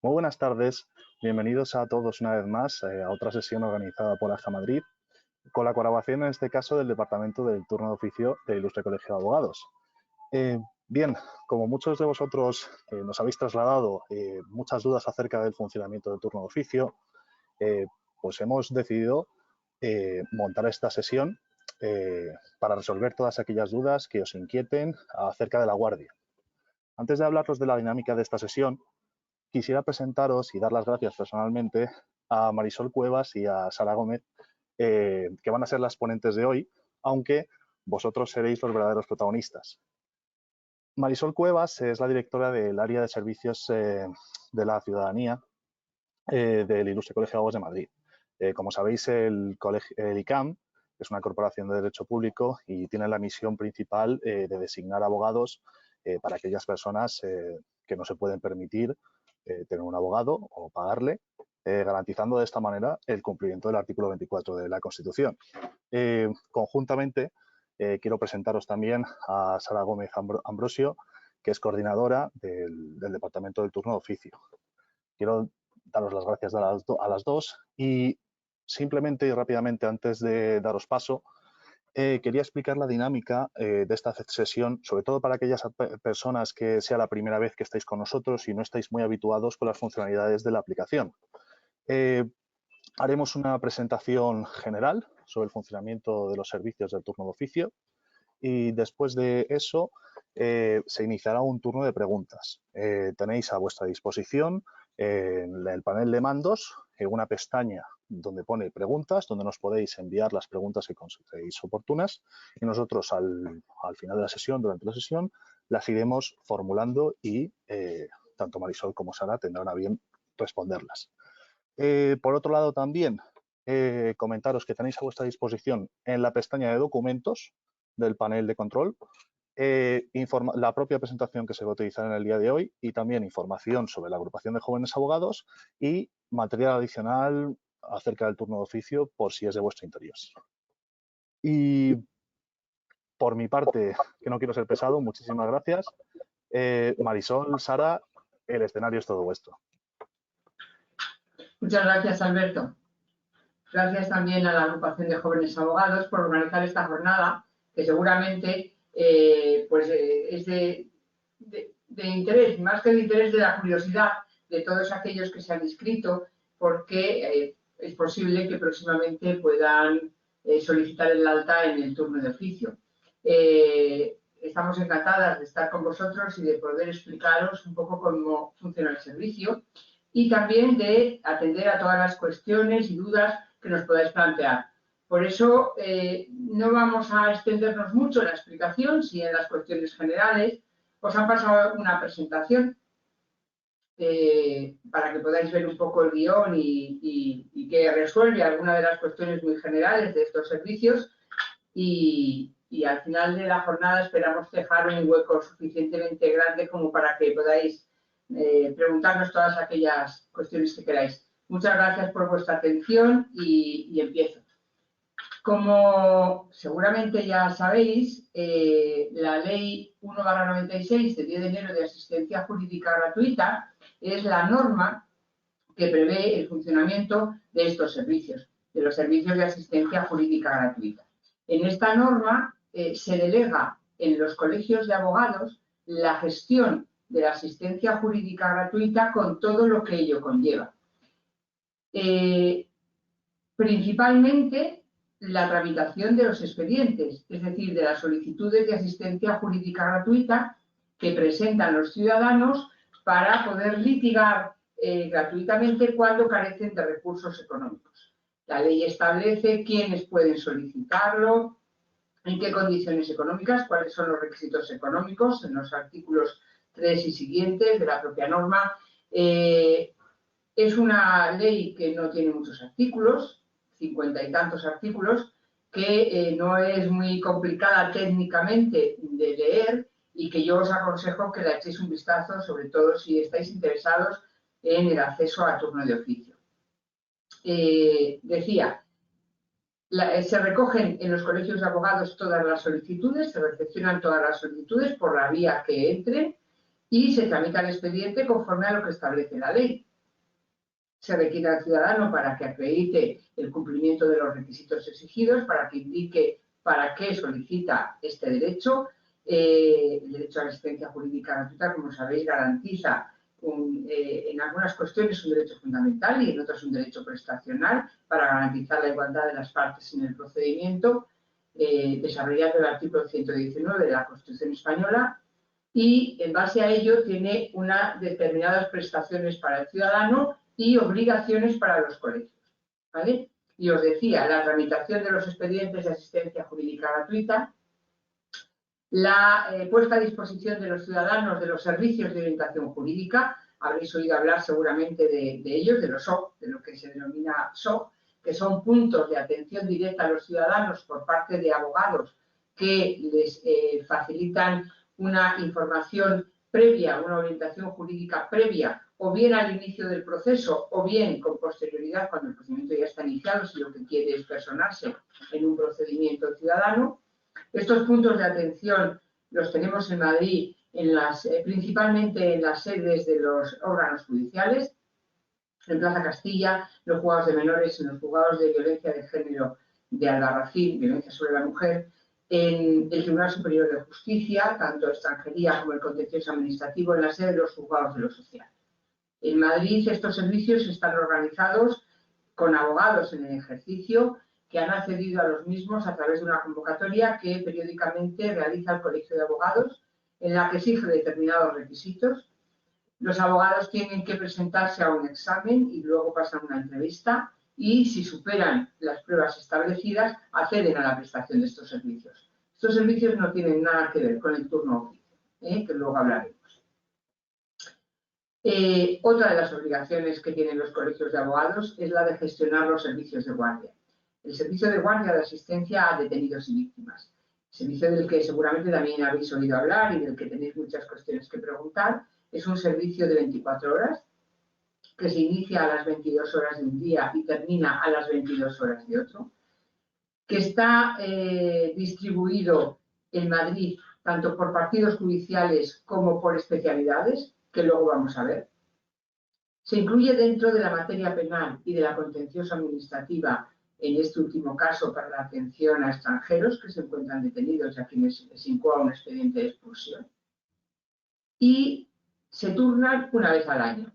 Muy buenas tardes, bienvenidos a todos una vez más a otra sesión organizada por AJA Madrid, con la colaboración en este caso del Departamento del Turno de Oficio del Ilustre Colegio de Abogados. Bien, como muchos de vosotros nos habéis trasladado muchas dudas acerca del funcionamiento del turno de oficio, pues hemos decidido montar esta sesión para resolver todas aquellas dudas que os inquieten acerca de la guardia. Antes de hablaros de la dinámica de esta sesión, quisiera presentaros y dar las gracias personalmente a Marisol Cuevas y a Sara Gómez, que van a ser las ponentes de hoy, aunque vosotros seréis los verdaderos protagonistas. Marisol Cuevas es la directora del área de servicios de la ciudadanía del Ilustre Colegio de Abogados de Madrid. Como sabéis, el ICAM es una corporación de derecho público y tiene la misión principal de designar abogados para aquellas personas que no se pueden permitir tener un abogado o pagarle, garantizando de esta manera el cumplimiento del artículo 24 de la Constitución. Conjuntamente, quiero presentaros también a Sara Gómez Ambrosio, que es coordinadora del Departamento del Turno de Oficio. Quiero daros las gracias a las dos y simplemente y rápidamente, antes de daros paso, quería explicar la dinámica de esta sesión, sobre todo para aquellas personas que sea la primera vez que estáis con nosotros y no estáis muy habituados con las funcionalidades de la aplicación. Haremos una presentación general sobre el funcionamiento de los servicios del turno de oficio y después de eso se iniciará un turno de preguntas. Tenéis a vuestra disposición en el panel de mandos una pestaña donde pone preguntas, donde nos podéis enviar las preguntas que consideréis oportunas y nosotros al final de la sesión, durante la sesión, las iremos formulando y tanto Marisol como Sara tendrán a bien responderlas. Por otro lado también, comentaros que tenéis a vuestra disposición en la pestaña de documentos del panel de control la propia presentación que se va a utilizar en el día de hoy y también información sobre la agrupación de jóvenes abogados y material adicional acerca del turno de oficio por si es de vuestro interés. Y por mi parte, que no quiero ser pesado, muchísimas gracias. Marisol, Sara, el escenario es todo vuestro. Muchas gracias, Alberto. Gracias también a la agrupación de jóvenes abogados por organizar esta jornada, que seguramente es de interés, más que de interés, de la curiosidad de todos aquellos que se han inscrito, porque es posible que próximamente puedan solicitar el alta en el turno de oficio. Estamos encantadas de estar con vosotros y de poder explicaros un poco cómo funciona el servicio y también de atender a todas las cuestiones y dudas que nos podáis plantear. Por eso no vamos a extendernos mucho en la explicación, si en las cuestiones generales os han pasado una presentación para que podáis ver un poco el guión y que resuelve algunas de las cuestiones muy generales de estos servicios y al final de la jornada esperamos dejar un hueco suficientemente grande como para que podáis preguntarnos todas aquellas cuestiones que queráis. Muchas gracias por vuestra atención y empiezo. Como seguramente ya sabéis, la Ley 1/96 de 10 de enero de asistencia jurídica gratuita es la norma que prevé el funcionamiento de estos servicios, de los servicios de asistencia jurídica gratuita. En esta norma se delega en los colegios de abogados la gestión de la asistencia jurídica gratuita con todo lo que ello conlleva. Principalmente la tramitación de los expedientes, es decir, de las solicitudes de asistencia jurídica gratuita que presentan los ciudadanos para poder litigar gratuitamente cuando carecen de recursos económicos. La ley establece quiénes pueden solicitarlo, en qué condiciones económicas, cuáles son los requisitos económicos en los artículos 3 y siguientes de la propia norma. Es una ley que no tiene muchos artículos, 50 y tantos artículos, que no es muy complicada técnicamente de leer y que yo os aconsejo que la echéis un vistazo, sobre todo si estáis interesados en el acceso a turno de oficio. Decía, se recogen en los colegios de abogados todas las solicitudes, se recepcionan todas las solicitudes por la vía que entren y se tramita el expediente conforme a lo que establece la ley. se requiere al ciudadano para que acredite el cumplimiento de los requisitos exigidos, para que indique para qué solicita este derecho. El derecho a la asistencia jurídica gratuita, como sabéis, garantiza en algunas cuestiones un derecho fundamental y en otras un derecho prestacional para garantizar la igualdad de las partes en el procedimiento, desarrollado el artículo 119 de la Constitución española, y en base a ello tiene unas determinadas prestaciones para el ciudadano y obligaciones para los colegios, ¿vale? Y os decía, la tramitación de los expedientes de asistencia jurídica gratuita, la puesta a disposición de los ciudadanos de los servicios de orientación jurídica, habréis oído hablar seguramente de ellos, de los SOC, de lo que se denomina SOC, que son puntos de atención directa a los ciudadanos por parte de abogados que les facilitan una información previa, una orientación jurídica previa, o bien al inicio del proceso, o bien con posterioridad cuando el procedimiento ya está iniciado, si lo que quiere es personarse en un procedimiento ciudadano. Estos puntos de atención los tenemos en Madrid, principalmente en las sedes de los órganos judiciales, en Plaza Castilla, en los juzgados de menores, en los juzgados de violencia de género de Albarracín, violencia sobre la mujer, en el Tribunal Superior de Justicia, tanto extranjería como el contencioso administrativo, en la sede de los juzgados de lo social. En Madrid estos servicios están organizados con abogados en el ejercicio que han accedido a los mismos a través de una convocatoria que periódicamente realiza el Colegio de Abogados, en la que exige determinados requisitos. Los abogados tienen que presentarse a un examen y luego pasan una entrevista, y si superan las pruebas establecidas, acceden a la prestación de estos servicios. Estos servicios no tienen nada que ver con el turno oficio, que luego hablaremos. Otra de las obligaciones que tienen los colegios de abogados es la de gestionar los servicios de guardia. El servicio de guardia de asistencia a detenidos y víctimas, servicio del que seguramente también habéis oído hablar y del que tenéis muchas cuestiones que preguntar. Es un servicio de 24 horas que se inicia a las 22 horas de un día y termina a las 22 horas de otro, que está distribuido en Madrid tanto por partidos judiciales como por especialidades, que luego vamos a ver. Se incluye dentro de la materia penal y de la contenciosa administrativa, en este último caso para la atención a extranjeros que se encuentran detenidos y a quienes les incoa un expediente de expulsión. Y se turnan una vez al año.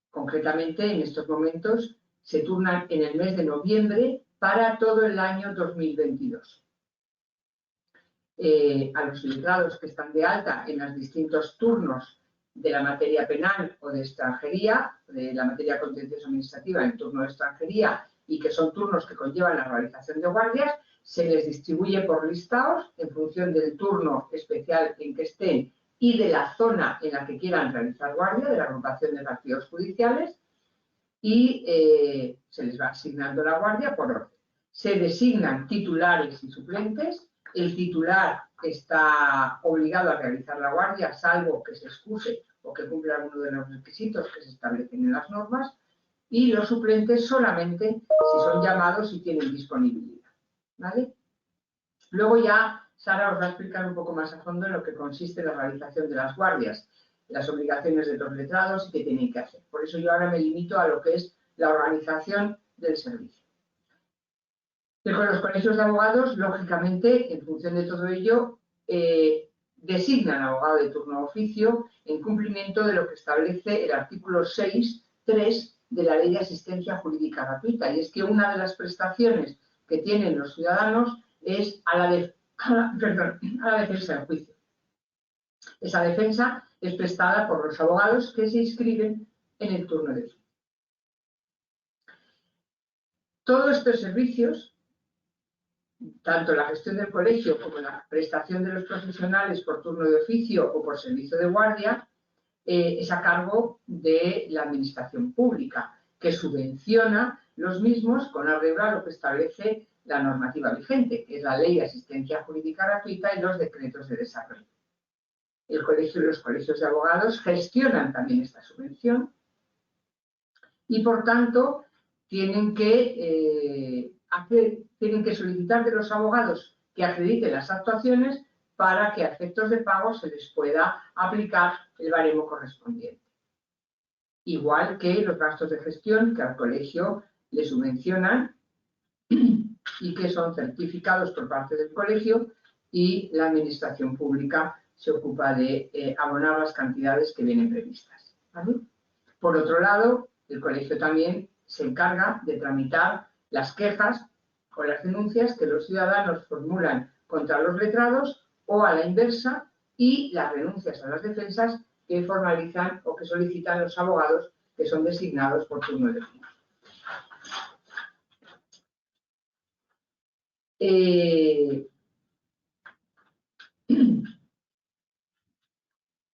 Concretamente, en estos momentos, se turnan en el mes de noviembre para todo el año 2022. A los letrados que están de alta en los distintos turnos de la materia penal o de extranjería, de la materia contenciosa administrativa en turno de extranjería, y que son turnos que conllevan la realización de guardias, se les distribuye por listados en función del turno especial en que estén y de la zona en la que quieran realizar guardia, de la agrupación de partidos judiciales, y se les va asignando la guardia por orden. Se designan titulares y suplentes. El titular está obligado a realizar la guardia, salvo que se excuse o que cumpla alguno de los requisitos que se establecen en las normas, y los suplentes solamente si son llamados y tienen disponibilidad, ¿vale? Luego ya Sara os va a explicar un poco más a fondo en lo que consiste la realización de las guardias, las obligaciones de los letrados y qué tienen que hacer. Por eso yo ahora me limito a lo que es la organización del servicio. Y con los colegios de abogados, lógicamente, en función de todo ello, designan abogado de turno de oficio en cumplimiento de lo que establece el artículo 6.3 de la Ley de Asistencia Jurídica Gratuita. Y es que una de las prestaciones que tienen los ciudadanos es a la defensa del juicio. Esa defensa es prestada por los abogados que se inscriben en el turno de oficio. Todos estos servicios, tanto la gestión del colegio como la prestación de los profesionales por turno de oficio o por servicio de guardia, es a cargo de la administración pública, que subvenciona los mismos con arreglo a lo que establece la normativa vigente, que es la Ley de Asistencia Jurídica Gratuita y los decretos de desarrollo. El colegio y los colegios de abogados gestionan también esta subvención y, por tanto, tienen que solicitar de los abogados que acrediten las actuaciones para que a efectos de pago se les pueda aplicar el baremo correspondiente. igual que los gastos de gestión que al colegio le subvencionan y que son certificados por parte del colegio, y la administración pública se ocupa de abonar las cantidades que vienen previstas, ¿vale? Por otro lado, el colegio también se encarga de tramitar las quejas o las denuncias que los ciudadanos formulan contra los letrados, o a la inversa, y las renuncias a las defensas que formalizan o que solicitan los abogados que son designados por turno de oficio.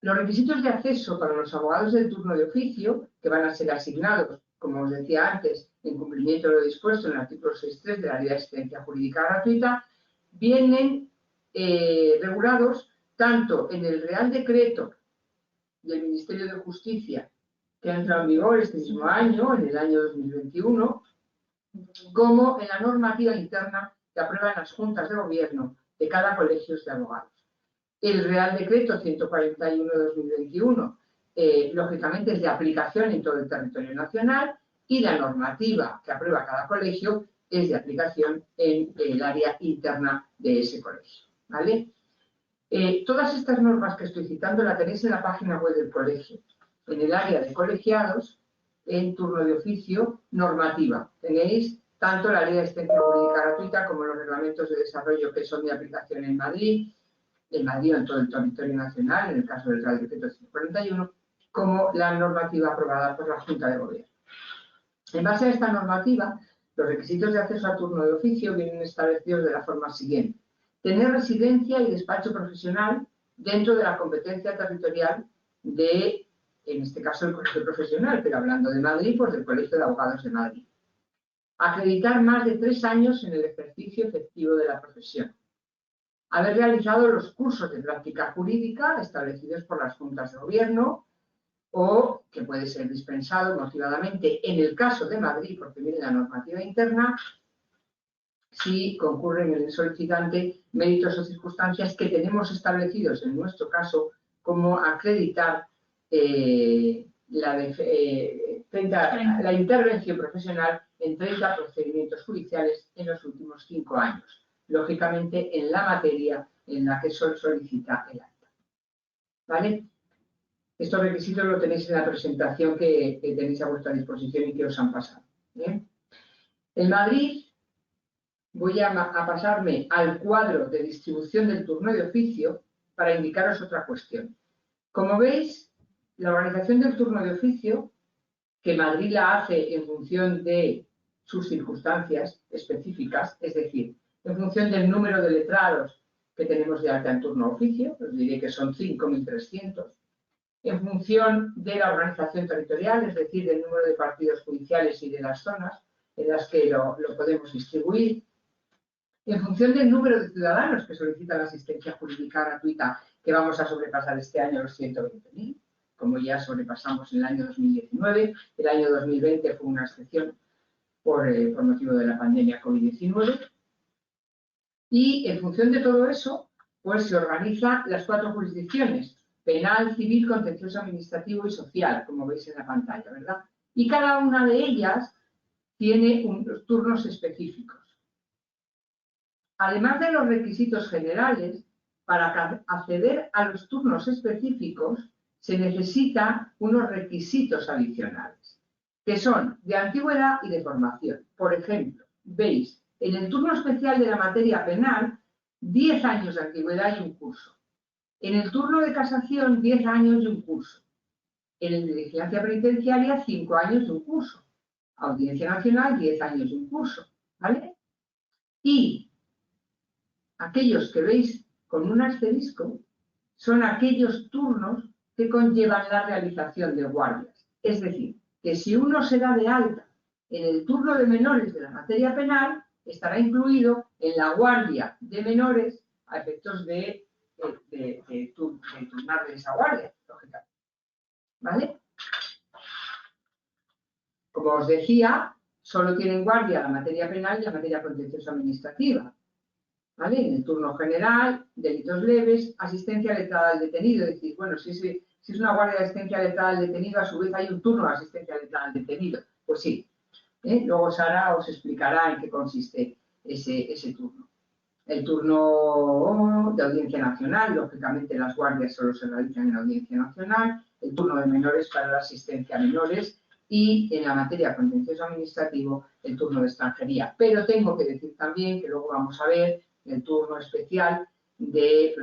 Los requisitos de acceso para los abogados del turno de oficio, que van a ser asignados, como os decía antes, en cumplimiento de lo dispuesto en el artículo 6.3 de la Ley de Asistencia Jurídica Gratuita, vienen regulados tanto en el Real Decreto del Ministerio de Justicia, que ha entrado en vigor este mismo año, en el año 2021, como en la normativa interna que aprueban las juntas de gobierno de cada colegio de abogados. El Real Decreto 141/2021, lógicamente, es de aplicación en todo el territorio nacional, y la normativa que aprueba cada colegio es de aplicación en el área interna de ese colegio, ¿vale? Todas estas normas que estoy citando las tenéis en la página web del colegio, en el área de colegiados, en turno de oficio, normativa. Tenéis tanto la Ley de Asistencia Jurídica Gratuita como los reglamentos de desarrollo que son de aplicación en Madrid o en todo el territorio nacional, en el caso del Real Decreto 141, como la normativa aprobada por la Junta de Gobierno. En base a esta normativa, los requisitos de acceso a turno de oficio vienen establecidos de la forma siguiente: tener residencia y despacho profesional dentro de la competencia territorial de, en este caso, el Colegio Profesional, pero hablando de Madrid, pues del Colegio de Abogados de Madrid. Acreditar más de 3 años en el ejercicio efectivo de la profesión. Haber realizado los cursos de práctica jurídica establecidos por las juntas de gobierno, o que puede ser dispensado motivadamente en el caso de Madrid, porque viene la normativa interna, si concurren en el solicitante méritos o circunstancias que tenemos establecidos en nuestro caso, como acreditar la intervención profesional en 30 procedimientos judiciales en los últimos 5 años, lógicamente en la materia en la que se solicita el acta, ¿vale? Estos requisitos lo tenéis en la presentación que tenéis a vuestra disposición y que os han pasado, ¿bien? En Madrid voy a pasarme al cuadro de distribución del turno de oficio para indicaros otra cuestión. Como veis, la organización del turno de oficio, que Madrid la hace en función de sus circunstancias específicas, es decir, en función del número de letrados que tenemos de alta en turno de oficio, os diré que son 5.300, en función de la organización territorial, es decir, del número de partidos judiciales y de las zonas en las que lo podemos distribuir, en función del número de ciudadanos que solicitan asistencia jurídica gratuita, que vamos a sobrepasar este año los 120.000, como ya sobrepasamos en el año 2019, el año 2020 fue una excepción por motivo de la pandemia COVID-19, y en función de todo eso, pues se organizan las 4 jurisdicciones: penal, civil, contencioso administrativo y social, como veis en la pantalla, ¿verdad? Y cada una de ellas tiene unos turnos específicos. Además de los requisitos generales, para acceder a los turnos específicos se necesitan unos requisitos adicionales, que son de antigüedad y de formación. Por ejemplo, veis, en el turno especial de la materia penal, 10 años de antigüedad y un curso. En el turno de casación, 10 años y un curso. En el de vigilancia penitenciaria, 5 años y un curso. Audiencia Nacional, 10 años y un curso, ¿vale? Y aquellos que veis con un asterisco son aquellos turnos que conllevan la realización de guardias. Es decir, que si uno se da de alta en el turno de menores de la materia penal, estará incluido en la guardia de menores a efectos de turnar de esa guardia, lógicamente. ¿Vale? Como os decía, solo tienen guardia la materia penal y la materia contencioso administrativa. ¿Vale? En el turno general, delitos leves, asistencia letrada al detenido, es decir, bueno, si Si es una guardia de asistencia letrada al detenido, a su vez hay un turno de asistencia letrada al detenido. Pues sí. Luego Sara os explicará en qué consiste ese turno. El turno de Audiencia Nacional, lógicamente las guardias solo se realizan en Audiencia Nacional, el turno de menores para la asistencia a menores y en la materia contencioso administrativo el turno de extranjería. Pero tengo que decir también que luego vamos a ver el turno especial de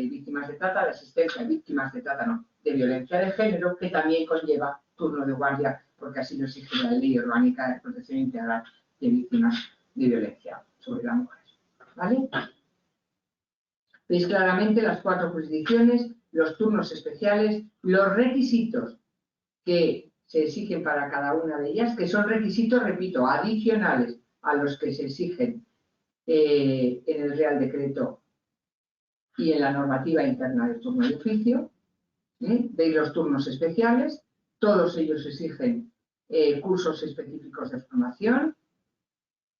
víctimas de trata, de asistencia a víctimas de trata, no, de violencia de género, que también conlleva turno de guardia, porque así lo exige la Ley Orgánica de Protección Integral de Víctimas de Violencia sobre la Mujer. ¿Vale? Veis claramente las 4 jurisdicciones, los turnos especiales, los requisitos que se exigen para cada una de ellas, que son requisitos, repito, adicionales a los que se exigen en el Real Decreto y en la normativa interna del turno de oficio. Veis los turnos especiales, todos ellos exigen cursos específicos de formación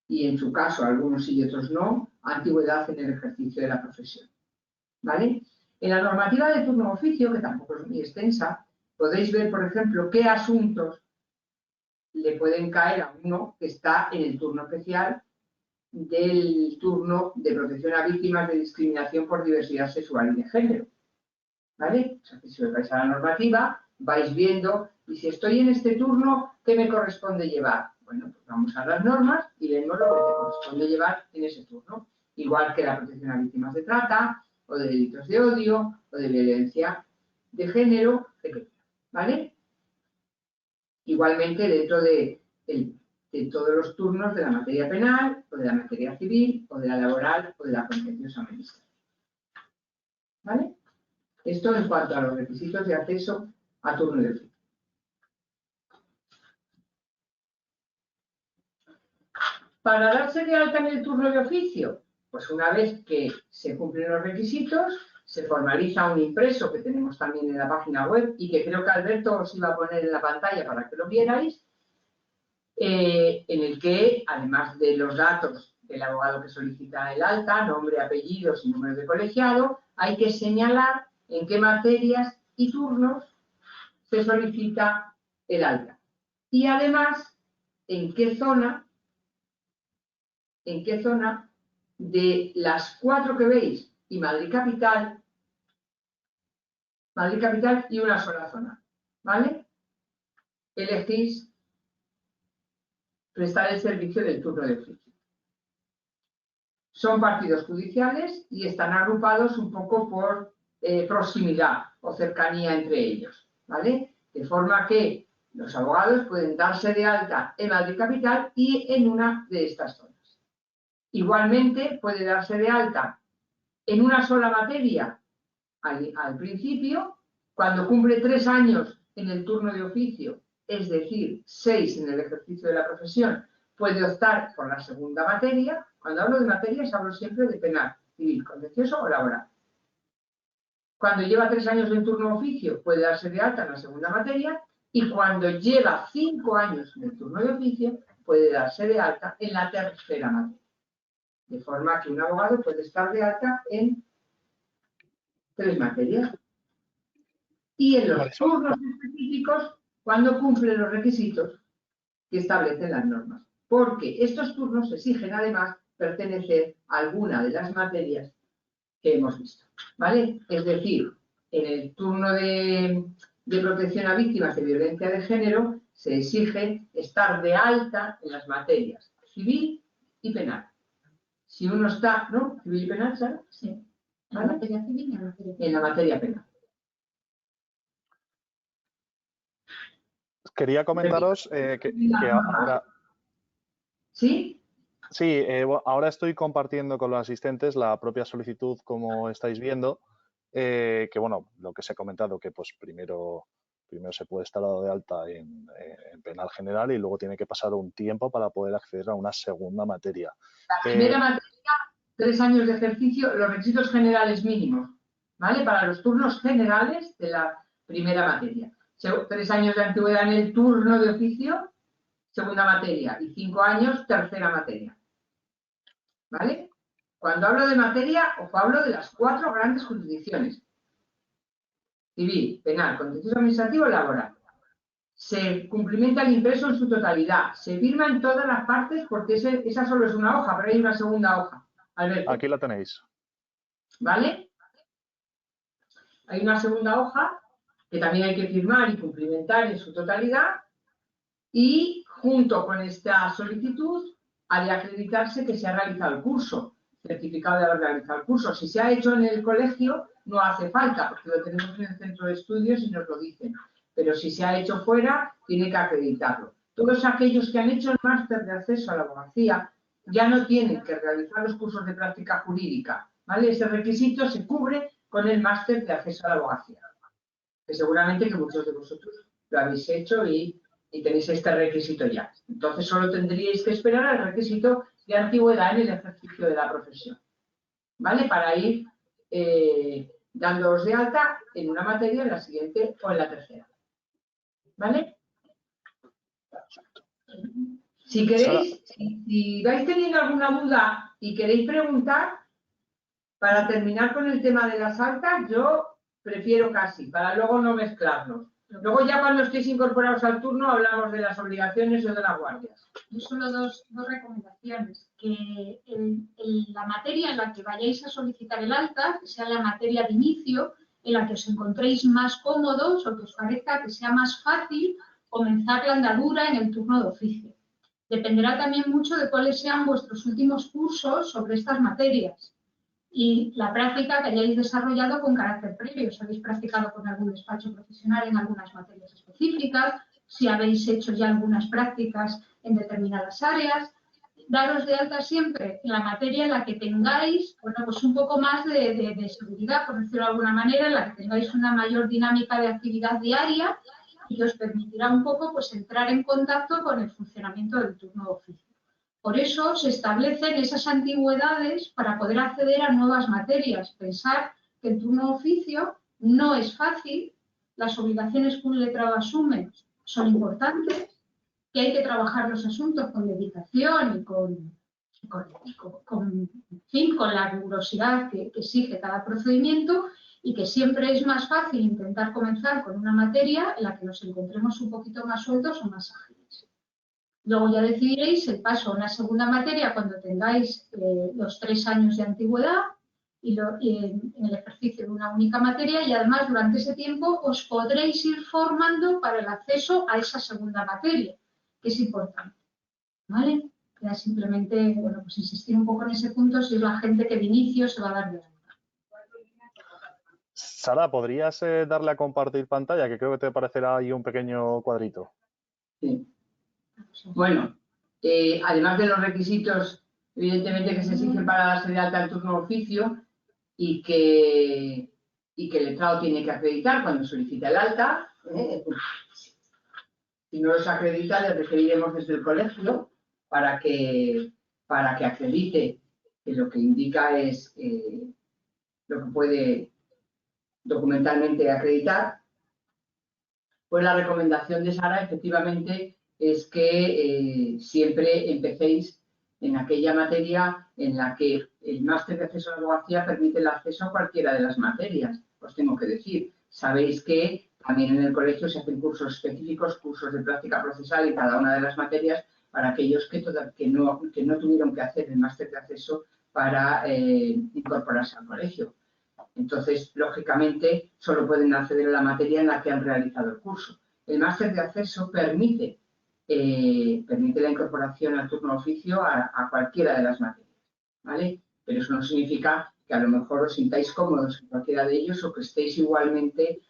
y en su caso, algunos sí y otros no, antigüedad en el ejercicio de la profesión. ¿Vale? En la normativa de turno de oficio, que tampoco es muy extensa, podéis ver, por ejemplo, qué asuntos le pueden caer a uno que está en el turno especial del turno de protección a víctimas de discriminación por diversidad sexual y de género. ¿Vale? O sea, que si os vais a la normativa, vais viendo, y si estoy en este turno, ¿qué me corresponde llevar? Bueno, pues vamos a las normas y vemos lo que te corresponde llevar en ese turno. Igual que la protección a víctimas de trata, o de delitos de odio, o de violencia de género, etc. ¿Vale? Igualmente dentro de todos los turnos de la materia penal, o de la materia civil, o de la laboral, o de la contenciosa administrativa. ¿Vale? Esto en cuanto a los requisitos de acceso a turno de oficio. Para darse de alta en el turno de oficio, pues una vez que se cumplen los requisitos, se formaliza un impreso que tenemos también en la página web y que creo que Alberto os iba a poner en la pantalla para que lo vierais, en el que, además de los datos del abogado que solicita el alta, nombre, apellidos y número de colegiado, hay que señalar en qué materias y turnos se solicita el alta. Y además, en qué zona de las 4 que veis, y Madrid Capital y una sola zona, ¿vale? Elegís prestar el servicio del turno de oficio. Son partidos judiciales y están agrupados un poco por proximidad o cercanía entre ellos, ¿vale? De forma que los abogados pueden darse de alta en Madrid Capital y en una de estas zonas. Igualmente puede darse de alta en una sola materia al principio, cuando cumple 3 años en el turno de oficio, es decir, 6 en el ejercicio de la profesión, puede optar por la segunda materia. Cuando hablo de materias hablo siempre de penal, civil, contencioso o laboral. Cuando lleva 3 años en turno de oficio puede darse de alta en la segunda materia y cuando lleva 5 años en el turno de oficio puede darse de alta en la tercera materia. De forma que un abogado puede estar de alta en 3 materias. Y en los turnos específicos, cuando cumple los requisitos que establecen las normas. Porque estos turnos exigen además pertenecer a alguna de las materias que hemos visto. ¿Vale? Es decir, en el turno de protección a víctimas de violencia de género se exige estar de alta en las materias civil y penal. Si uno está, ¿no? ¿Civil y penal, ¿sabes? Sí. ¿Vale? En la materia civil y en la materia penal. En la materia penal. Quería comentaros que ahora... ¿Sí? Sí, ahora estoy compartiendo con los asistentes la propia solicitud, como estáis viendo, que bueno, lo que os he comentado, que pues primero se puede estar dado de alta en penal general y luego tiene que pasar un tiempo para poder acceder a una segunda materia. La primera materia, 3 años de ejercicio, los requisitos generales mínimos, ¿vale? Para los turnos generales de la primera materia. 3 años de antigüedad en el turno de oficio, segunda materia, y 5 años, tercera materia. ¿Vale? Cuando hablo de materia, os hablo de las 4 grandes jurisdicciones. civil, penal, contencioso administrativo, laboral. Se cumplimenta el impreso en su totalidad. Se firma en todas las partes porque esa solo es una hoja, pero hay una segunda hoja. Alberto. Aquí la tenéis. ¿Vale? Hay una segunda hoja que también hay que firmar y cumplimentar en su totalidad. Y junto con esta solicitud ha de acreditarse que se ha realizado el curso, certificado de haber realizado el curso. Si se ha hecho en el colegio, no hace falta, porque lo tenemos en el centro de estudios y nos lo dicen. Pero si se ha hecho fuera, tiene que acreditarlo. Todos aquellos que han hecho el máster de acceso a la abogacía ya no tienen que realizar los cursos de práctica jurídica, ¿vale? Ese requisito se cubre con el máster de acceso a la abogacía, que seguramente que muchos de vosotros lo habéis hecho y tenéis este requisito ya. Entonces solo tendríais que esperar al requisito de antigüedad en el ejercicio de la profesión, ¿vale? Para ir dándoos de alta en una materia, en la siguiente o en la tercera. ¿Vale? Si queréis, si vais teniendo alguna duda y queréis preguntar, para terminar con el tema de las altas, yo prefiero casi, para luego no mezclarnos. Luego ya cuando estéis incorporados al turno hablamos de las obligaciones o de las guardias. Yo solo dos recomendaciones. Que la materia en la que vayáis a solicitar el alta, que sea la materia de inicio, en la que os encontréis más cómodos o que os parezca que sea más fácil comenzar la andadura en el turno de oficio. Dependerá también mucho de cuáles sean vuestros últimos cursos sobre estas materias y la práctica que hayáis desarrollado con carácter previo. Si habéis practicado con algún despacho profesional en algunas materias específicas, si habéis hecho ya algunas prácticas en determinadas áreas. Daros de alta siempre en la materia en la que tengáis, bueno, pues un poco más de seguridad, por decirlo de alguna manera, en la que tengáis una mayor dinámica de actividad diaria y que os permitirá un poco pues entrar en contacto con el funcionamiento del turno de oficio. Por eso se establecen esas antigüedades para poder acceder a nuevas materias. Pensar que el turno de oficio no es fácil, las obligaciones que un letrado asume son importantes, que hay que trabajar los asuntos con dedicación y con la rigurosidad que exige cada procedimiento y que siempre es más fácil intentar comenzar con una materia en la que nos encontremos un poquito más sueltos o más ágiles. Luego ya decidiréis el paso a una segunda materia cuando tengáis los 3 años de antigüedad y en el ejercicio de una única materia y además durante ese tiempo os podréis ir formando para el acceso a esa segunda materia, que es importante, ¿vale? Ya simplemente, bueno, pues insistir un poco en ese punto si es la gente que de inicio se va a dar de alta. Sara, ¿podrías darle a compartir pantalla? Que creo que te aparecerá ahí un pequeño cuadrito. Sí. Bueno, además de los requisitos, evidentemente, que se exigen para darse de alta al turno de oficio y que el letrado tiene que acreditar cuando solicita el alta, si no los acredita, le referiremos desde el colegio para que acredite que lo que indica es lo que puede documentalmente acreditar. Pues la recomendación de Sara, efectivamente, es que siempre empecéis en aquella materia en la que el máster de acceso a la abogacía permite el acceso a cualquiera de las materias. Os tengo que decir, sabéis que también en el colegio se hacen cursos específicos, cursos de práctica procesal en cada una de las materias para aquellos que no tuvieron que hacer el máster de acceso para incorporarse al colegio. Entonces, lógicamente, solo pueden acceder a la materia en la que han realizado el curso. El máster de acceso permite la incorporación al turno de oficio a cualquiera de las materias, ¿vale? Pero eso no significa que a lo mejor os sintáis cómodos en cualquiera de ellos o que estéis igualmente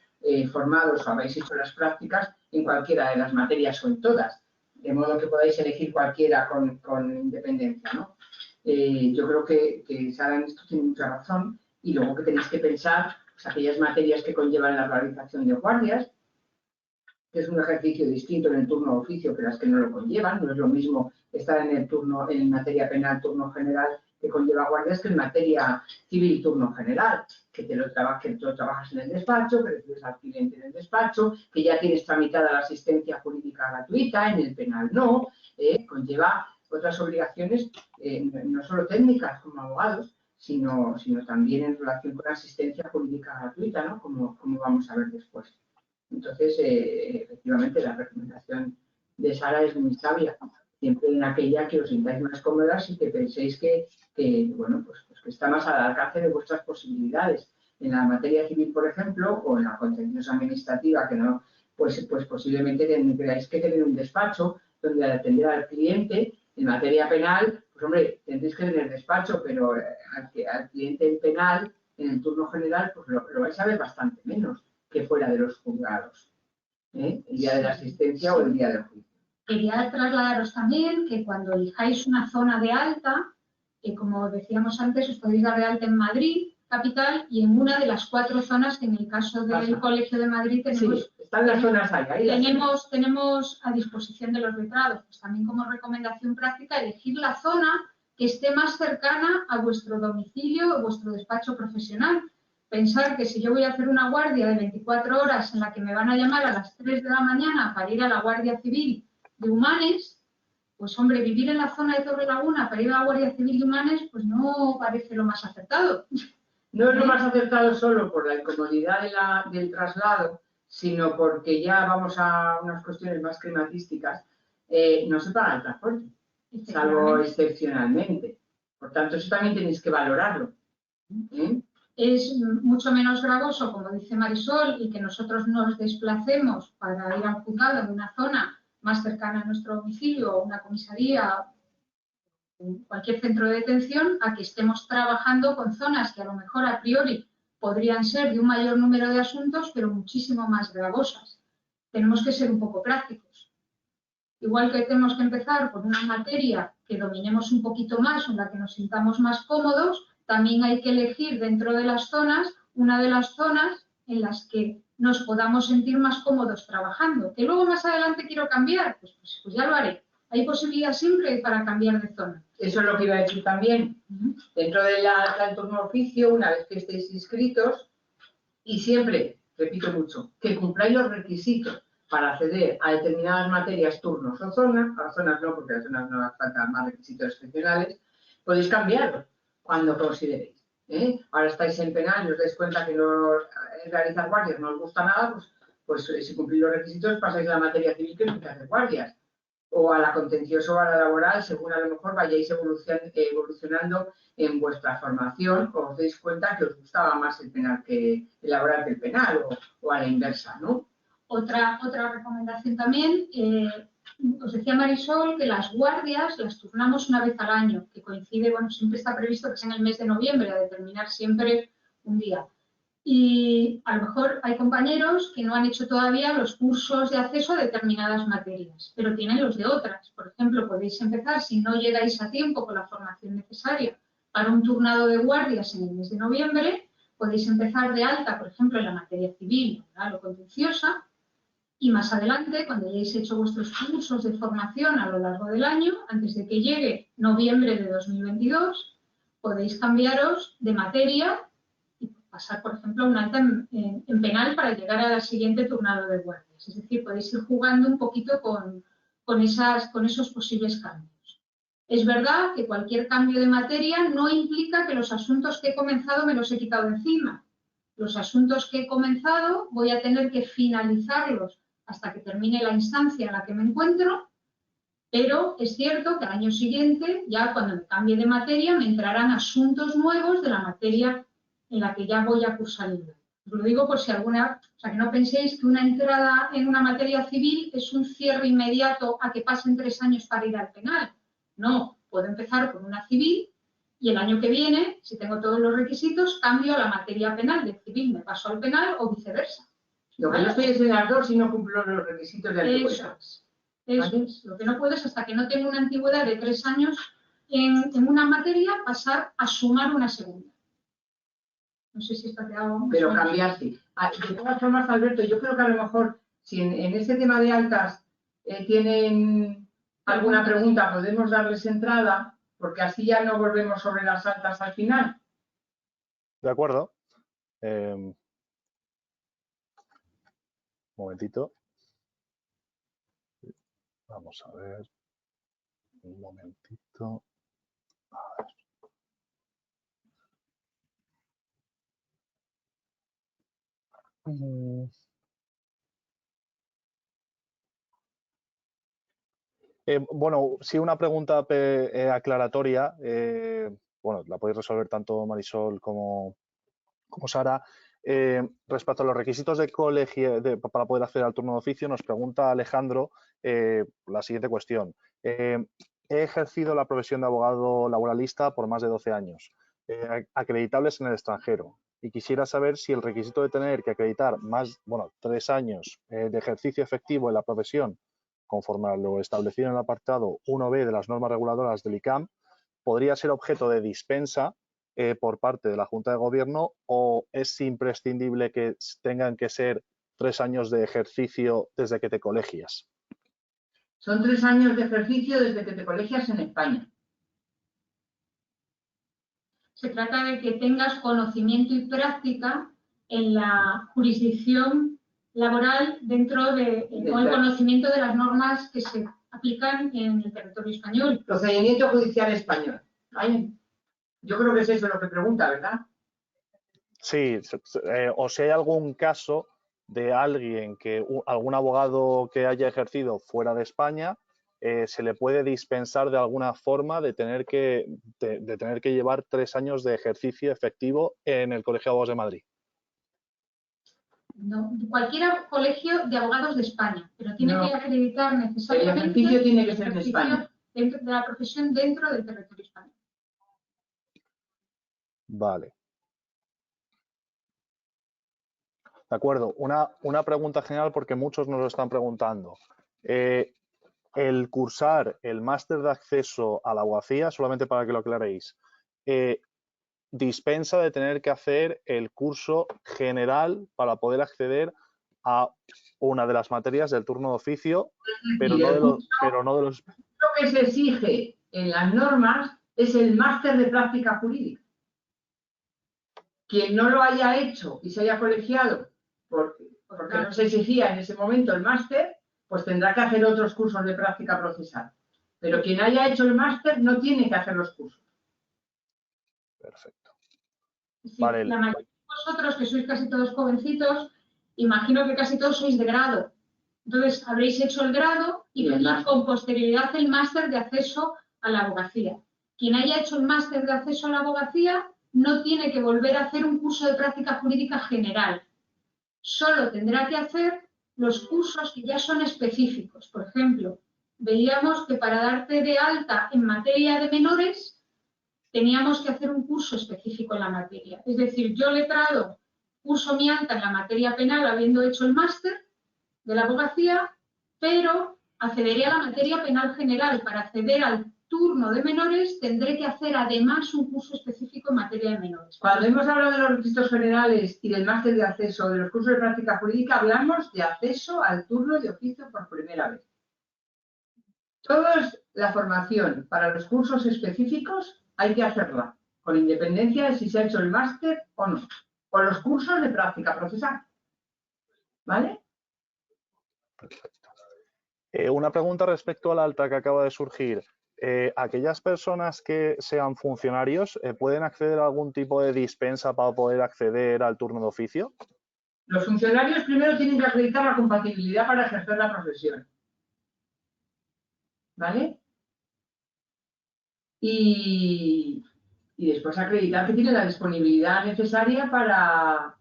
formados o habéis hecho las prácticas en cualquiera de las materias o en todas, de modo que podáis elegir cualquiera con independencia, ¿no? Yo creo que Sara en esto tiene mucha razón. Y luego que tenéis que pensar pues, aquellas materias que conllevan la realización de guardias, que es un ejercicio distinto en el turno de oficio que las que no lo conllevan. No es lo mismo estar en materia penal turno general que conlleva guardias que en materia civil turno general, que tú trabajas en el despacho, que recibes al cliente en el despacho, que ya tienes tramitada la asistencia jurídica gratuita, en el penal no, conlleva otras obligaciones, no solo técnicas como abogados, sino también en relación con la asistencia jurídica gratuita, ¿no? Como vamos a ver después. Entonces, efectivamente, la recomendación de Sara es muy sabia, siempre en aquella que os sintáis más cómodas y que penséis que bueno, pues que está más al alcance de vuestras posibilidades. En la materia civil, por ejemplo, o en la contenciosa administrativa, que no, pues posiblemente tendréis que tener un despacho donde atender al cliente. En materia penal, pues hombre, tendréis que tener despacho, pero al cliente en penal, en el turno general, pues lo vais a ver bastante menos que fuera de los juzgados, el día de la asistencia o el día del juicio. Quería trasladaros también que cuando elijáis una zona de alta, que como decíamos antes, os podéis dar de alta en Madrid, capital, y en una de las 4 zonas que en el caso del Colegio de Madrid tenemos. Sí, están las zonas ahí. Tenemos a disposición de los letrados, pues también como recomendación práctica, elegir la zona que esté más cercana a vuestro domicilio o vuestro despacho profesional. Pensar que si yo voy a hacer una guardia de 24 horas en la que me van a llamar a las 3 de la mañana para ir a la Guardia Civil de Humanes, pues hombre, vivir en la zona de Torrelaguna para ir a la Guardia Civil de Humanes, pues no parece lo más acertado. No es lo más acertado solo por la incomodidad del traslado, sino porque ya vamos a unas cuestiones más climatísticas, no se paga el transporte, salvo excepcionalmente. Por tanto, eso también tenéis que valorarlo. Es mucho menos gravoso, como dice Marisol, y que nosotros nos desplacemos para ir a un juzgado en una zona más cercana a nuestro domicilio o una comisaría, cualquier centro de detención, a que estemos trabajando con zonas que a lo mejor a priori podrían ser de un mayor número de asuntos, pero muchísimo más gravosas. Tenemos que ser un poco prácticos. Igual que tenemos que empezar por una materia que dominemos un poquito más, en la que nos sintamos más cómodos, también hay que elegir dentro de las zonas una de las zonas en las que nos podamos sentir más cómodos trabajando. Que luego más adelante quiero cambiar, pues ya lo haré. Hay posibilidad siempre para cambiar de zona. Eso es lo que iba a decir también. Dentro del turno oficio, una vez que estéis inscritos, y siempre, repito mucho, que cumpláis los requisitos para acceder a determinadas materias, turnos o zonas, a las zonas no, porque a las zonas no hace falta más requisitos excepcionales, podéis cambiarlos cuando consideréis. Ahora estáis en penal y os dais cuenta que realizar guardias no os gusta nada, pues si cumplís los requisitos pasáis a la materia civil que empieza a hacer guardias. O a la contenciosa o a la laboral, según a lo mejor vayáis evolucionando en vuestra formación, o os deis cuenta que os gustaba más el penal que el laboral que el penal, o a la inversa, ¿no? Otra recomendación también, os decía Marisol que las guardias las turnamos una vez al año, que coincide, bueno, siempre está previsto que sea en el mes de noviembre, a determinar siempre un día. Y a lo mejor hay compañeros que no han hecho todavía los cursos de acceso a determinadas materias, pero tienen los de otras. Por ejemplo, podéis empezar, si no llegáis a tiempo con la formación necesaria para un turnado de guardias en el mes de noviembre, podéis empezar de alta, por ejemplo, en la materia civil, laboral o contenciosa, y más adelante, cuando hayáis hecho vuestros cursos de formación a lo largo del año, antes de que llegue noviembre de 2022, podéis cambiaros de materia y pasar, por ejemplo, a un alta en penal para llegar al siguiente turnado de guardias. Es decir, podéis ir jugando un poquito con esos posibles cambios. Es verdad que cualquier cambio de materia no implica que los asuntos que he comenzado me los he quitado encima. Los asuntos que he comenzado voy a tener que finalizarlos hasta que termine la instancia en la que me encuentro, pero es cierto que al año siguiente, ya cuando me cambie de materia, me entrarán asuntos nuevos de la materia en la que ya voy a cursar el grado. Os lo digo por si alguna, o sea, que no penséis que una entrada en una materia civil es un cierre inmediato a que pasen 3 años para ir al penal. No, puedo empezar con una civil y el año que viene, si tengo todos los requisitos, cambio a la materia penal. De civil me paso al penal o viceversa. Lo que no estoy es en las dos si no cumplo los requisitos de antigüedad. Eso es. Lo que no puedo es, hasta que no tengo una antigüedad de 3 años en una materia, pasar a sumar una segunda. No sé si esto te hago... Pero cambiarse. De todas formas, Alberto, yo creo que a lo mejor, si en ese tema de altas tienen alguna pregunta, podemos darles entrada, porque así ya no volvemos sobre las altas al final. De acuerdo. Un momentito. Vamos a ver. Un momentito. A ver. Bueno, sí, una pregunta aclaratoria. Bueno, la podéis resolver tanto Marisol como Sara. Respecto a los requisitos de para poder acceder al turno de oficio, nos pregunta Alejandro la siguiente cuestión. He ejercido la profesión de abogado laboralista por más de 12 años, acreditables en el extranjero, y quisiera saber si el requisito de tener que acreditar 3 años de ejercicio efectivo en la profesión, conforme a lo establecido en el apartado 1b de las normas reguladoras del ICAM, podría ser objeto de dispensa por parte de la Junta de Gobierno, o es imprescindible que tengan que ser 3 años de ejercicio desde que te colegias. Son 3 años de ejercicio desde que te colegias en España. Se trata de que tengas conocimiento y práctica en la jurisdicción laboral dentro de o el conocimiento de las normas que se aplican en el territorio español. Procedimiento judicial español. ¿Vale? Yo creo que es eso lo que pregunta, ¿verdad? Sí, o si hay algún caso de alguien algún abogado que haya ejercido fuera de España, se le puede dispensar de alguna forma de tener que llevar 3 años de ejercicio efectivo en el Colegio de Abogados de Madrid. No, cualquier colegio de abogados de España, pero tiene que acreditar necesariamente el ejercicio tiene que ser de España. Dentro de la profesión dentro del territorio español. Vale. De acuerdo. Una pregunta general, porque muchos nos lo están preguntando. El cursar el máster de acceso a la abogacía, solamente para que lo aclaréis, dispensa de tener que hacer el curso general para poder acceder a una de las materias del turno de oficio, pero no de los... Lo que se exige en las normas es el máster de práctica jurídica. Quien no lo haya hecho y se haya colegiado porque no se exigía en ese momento el máster, pues tendrá que hacer otros cursos de práctica procesal. Pero quien haya hecho el máster no tiene que hacer los cursos. Perfecto. Sí, vale. La mayoría de vosotros, que sois casi todos jovencitos, imagino que casi todos sois de grado. Entonces, habréis hecho el grado y con posterioridad el máster de acceso a la abogacía. Quien haya hecho el máster de acceso a la abogacía no tiene que volver a hacer un curso de práctica jurídica general. Solo tendrá que hacer los cursos que ya son específicos. Por ejemplo, veíamos que para darte de alta en materia de menores teníamos que hacer un curso específico en la materia. Es decir, yo letrado curso mi alta en la materia penal habiendo hecho el máster de la abogacía, pero accederé a la materia penal general. Para acceder al turno de menores tendré que hacer además un curso específico en materia de menores. Cuando hemos hablado de los requisitos generales y del máster de acceso de los cursos de práctica jurídica, hablamos de acceso al turno de oficio por primera vez. Toda la formación para los cursos específicos hay que hacerla, con independencia de si se ha hecho el máster o no, o los cursos de práctica procesal. ¿Vale? Perfecto. Una pregunta respecto al alta que acaba de surgir. ¿Aquellas personas que sean funcionarios pueden acceder a algún tipo de dispensa para poder acceder al turno de oficio? Los funcionarios primero tienen que acreditar la compatibilidad para ejercer la profesión. ¿Vale? Y después acreditar que tiene la disponibilidad necesaria para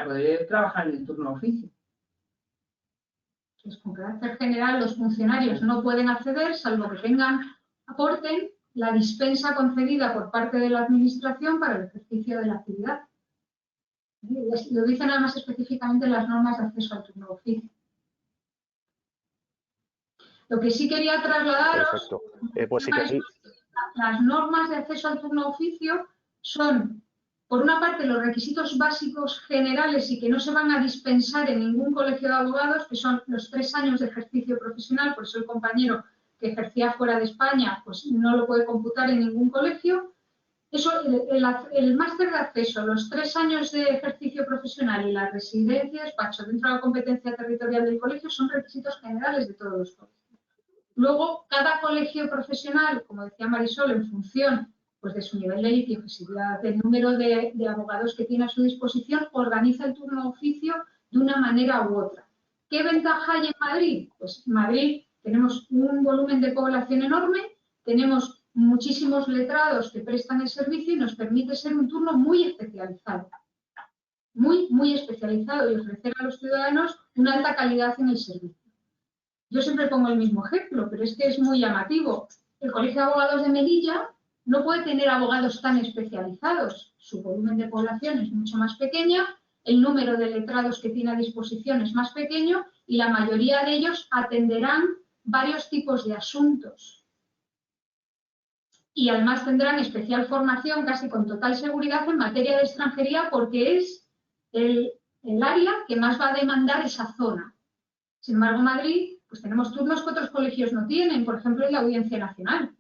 poder trabajar en el turno de oficio. Pues con carácter general, los funcionarios no pueden acceder, salvo que aporten la dispensa concedida por parte de la Administración para el ejercicio de la actividad. Lo dicen además específicamente las normas de acceso al turno de oficio. Lo que sí quería trasladaros, pues sí que... las normas de acceso al turno de oficio son, por una parte, los requisitos básicos generales y que no se van a dispensar en ningún colegio de abogados, que son los 3 años de ejercicio profesional. Por eso el compañero que ejercía fuera de España pues no lo puede computar en ningún colegio. Eso, el máster de acceso, los 3 años de ejercicio profesional y la residencia, despacho dentro de la competencia territorial del colegio son requisitos generales de todos los colegios. Luego, cada colegio profesional, como decía Marisol, en función pues de su nivel de litigiosidad, del número de abogados que tiene a su disposición, organiza el turno de oficio de una manera u otra. ¿Qué ventaja hay en Madrid? Pues en Madrid tenemos un volumen de población enorme, tenemos muchísimos letrados que prestan el servicio y nos permite ser un turno muy especializado. Muy especializado y ofrecer a los ciudadanos una alta calidad en el servicio. Yo siempre pongo el mismo ejemplo, pero es que es muy llamativo. El Colegio de Abogados de Melilla no puede tener abogados tan especializados. Su volumen de población es mucho más pequeña, el número de letrados que tiene a disposición es más pequeño y la mayoría de ellos atenderán varios tipos de asuntos. Y además tendrán especial formación, casi con total seguridad, en materia de extranjería, porque es el área que más va a demandar esa zona. Sin embargo, en Madrid, pues tenemos turnos que otros colegios no tienen, por ejemplo, en la Audiencia Nacional.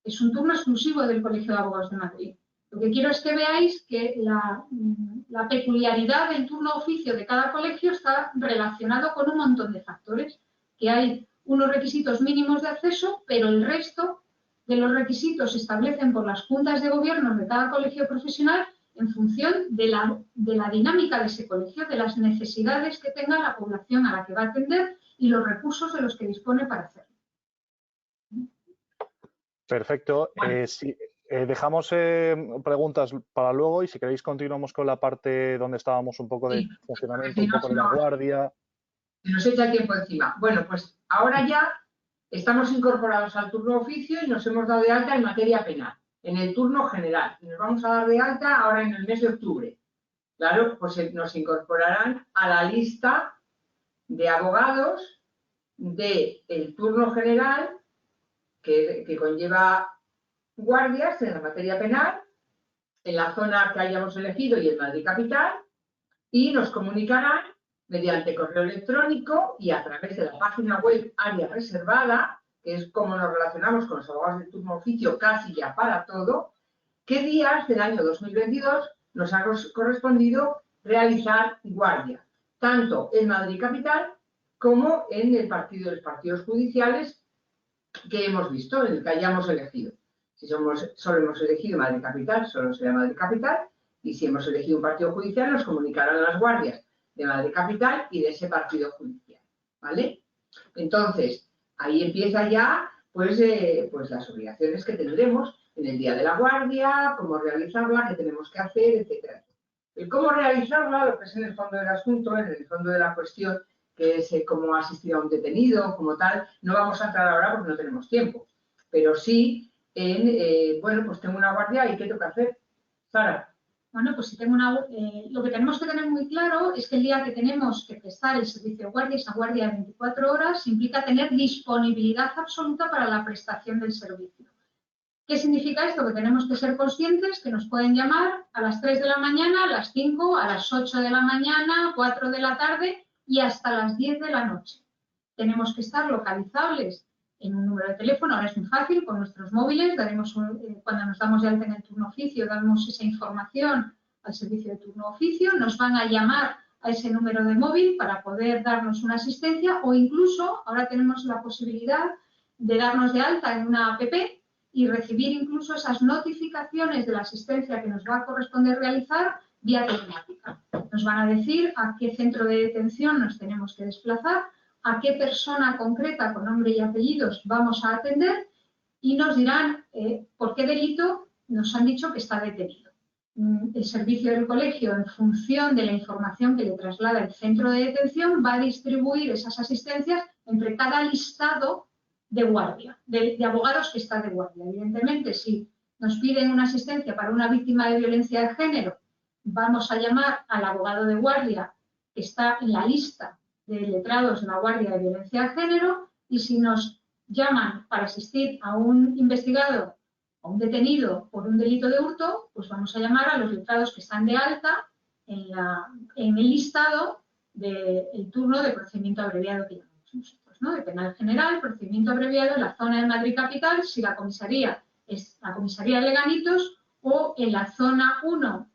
Es un turno exclusivo del Colegio de Abogados de Madrid. Lo que quiero es que veáis que la peculiaridad del turno de oficio de cada colegio está relacionado con un montón de factores, que hay unos requisitos mínimos de acceso, pero el resto de los requisitos se establecen por las juntas de gobierno de cada colegio profesional en función de la dinámica de ese colegio, de las necesidades que tenga la población a la que va a atender y los recursos de los que dispone para hacerlo. Perfecto. Bueno. Sí, dejamos preguntas para luego y si queréis continuamos con la parte donde estábamos un poco de Sí, funcionamiento, si un no, poco de la guardia. Se nos echa el tiempo encima. Bueno, pues ahora ya estamos incorporados al turno de oficio y nos hemos dado de alta en materia penal, en el turno general. Nos vamos a dar de alta ahora en el mes de octubre. Claro, pues nos incorporarán a la lista de abogados del turno general que conlleva guardias en la materia penal, en la zona que hayamos elegido y en Madrid Capital, y nos comunicarán mediante correo electrónico y a través de la página web Área Reservada, que es como nos relacionamos con los abogados de turno oficio casi ya para todo, qué días del año 2022 nos ha correspondido realizar guardia, tanto en Madrid Capital como en el partido de los partidos judiciales que hemos visto, en el que hayamos elegido. Si solo hemos elegido Madrid Capital, solo será Madrid Capital, y si hemos elegido un partido judicial, nos comunicarán las guardias de Madrid Capital y de ese partido judicial, ¿vale? Entonces, ahí empieza ya, pues las obligaciones que tendremos en el día de la guardia, cómo realizarla, qué tenemos que hacer, etcétera. El cómo realizarla, lo que es en el fondo del asunto, en el fondo de la cuestión, que es cómo asistir a un detenido, como tal, no vamos a entrar ahora porque no tenemos tiempo, pero sí en, bueno, pues tengo una guardia y ¿qué tengo que hacer? Sara. Bueno, pues si tengo lo que tenemos que tener muy claro es que el día que tenemos que prestar el servicio de guardia, esa guardia de 24 horas, implica tener disponibilidad absoluta para la prestación del servicio. ¿Qué significa esto? Que tenemos que ser conscientes que nos pueden llamar a las 3 de la mañana, a las 5, a las 8 de la mañana, 4 de la tarde y hasta las 10 de la noche. Tenemos que estar localizables en un número de teléfono, ahora es muy fácil, con nuestros móviles, cuando nos damos de alta en el turno oficio, damos esa información al servicio de turno oficio, nos van a llamar a ese número de móvil para poder darnos una asistencia o incluso ahora tenemos la posibilidad de darnos de alta en una app y recibir incluso esas notificaciones de la asistencia que nos va a corresponder realizar vía telemática. Nos van a decir a qué centro de detención nos tenemos que desplazar, a qué persona concreta con nombre y apellidos vamos a atender y nos dirán por qué delito nos han dicho que está detenido. El servicio del colegio, en función de la información que le traslada el centro de detención, va a distribuir esas asistencias entre cada listado de guardia, de abogados que está de guardia. Evidentemente, si nos piden una asistencia para una víctima de violencia de género, vamos a llamar al abogado de guardia que está en la lista de letrados de la Guardia de Violencia de Género y si nos llaman para asistir a un investigado o un detenido por un delito de hurto, pues vamos a llamar a los letrados que están de alta en el listado del turno de procedimiento abreviado que llamamos nosotros, ¿no? De penal general, procedimiento abreviado en la zona de Madrid Capital, si la comisaría es la comisaría de Leganitos, o en la zona 1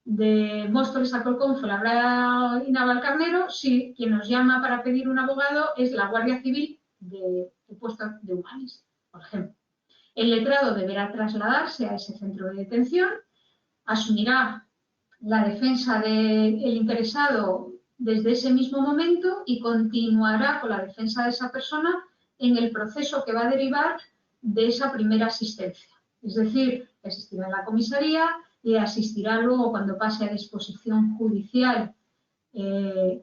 de Móstoles, Alcorcón, Fuenlabrada y Navalcarnero, si quien nos llama para pedir un abogado es la Guardia Civil del puesto de Humanis, por ejemplo. El letrado deberá trasladarse a ese centro de detención, asumirá la defensa del interesado desde ese mismo momento y continuará con la defensa de esa persona en el proceso que va a derivar de esa primera asistencia. Es decir, asistirá en la comisaría y asistirá luego cuando pase a disposición judicial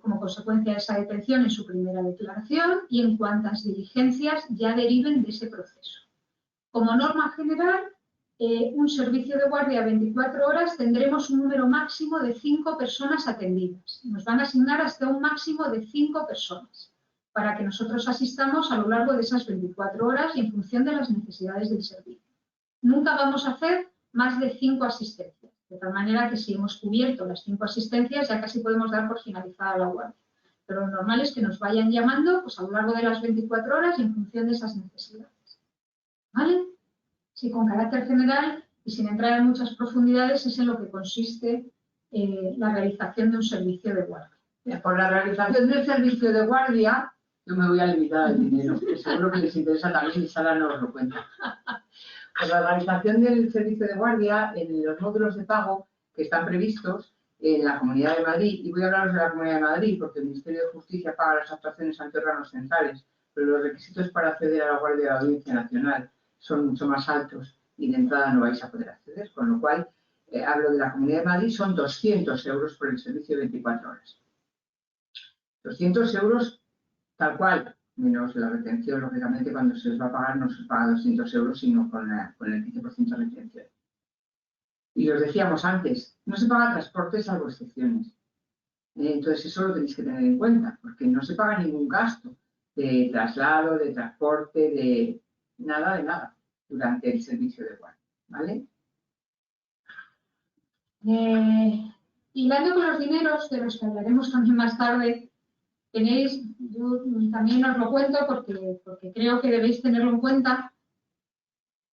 como consecuencia de esa detención en su primera declaración y en cuantas diligencias ya deriven de ese proceso. Como norma general, un servicio de guardia 24 horas tendremos un número máximo de 5 personas atendidas. Nos van a asignar hasta un máximo de 5 personas para que nosotros asistamos a lo largo de esas 24 horas y en función de las necesidades del servicio. Nunca vamos a hacer más de 5 asistencias, de tal manera que si hemos cubierto las 5 asistencias ya casi podemos dar por finalizada la guardia. Pero lo normal es que nos vayan llamando pues, a lo largo de las 24 horas y en función de esas necesidades. ¿Vale? Sí, con carácter general y sin entrar en muchas profundidades es en lo que consiste la realización de un servicio de guardia. Por la realización del servicio de guardia, yo me voy a limitar al dinero, que seguro que les interesa también y Sara nos lo cuenta. Por la realización del servicio de guardia, en los módulos de pago que están previstos en la Comunidad de Madrid, y voy a hablaros de la Comunidad de Madrid porque el Ministerio de Justicia paga las actuaciones ante órganos centrales, pero los requisitos para acceder a la Guardia de la Audiencia Nacional son mucho más altos y de entrada no vais a poder acceder, con lo cual hablo de la Comunidad de Madrid, son 200 euros por el servicio de 24 horas. 200 euros tal cual, menos la retención, lógicamente cuando se os va a pagar no se os paga 200 euros, sino con el 15% de retención. Y os decíamos antes, no se paga transporte salvo excepciones. Entonces eso lo tenéis que tener en cuenta, porque no se paga ningún gasto de traslado, de transporte, de nada durante el servicio de guardia, ¿vale? Hilando con los dineros, de los que hablaremos también más tarde, tenéis, yo también os lo cuento porque creo que debéis tenerlo en cuenta.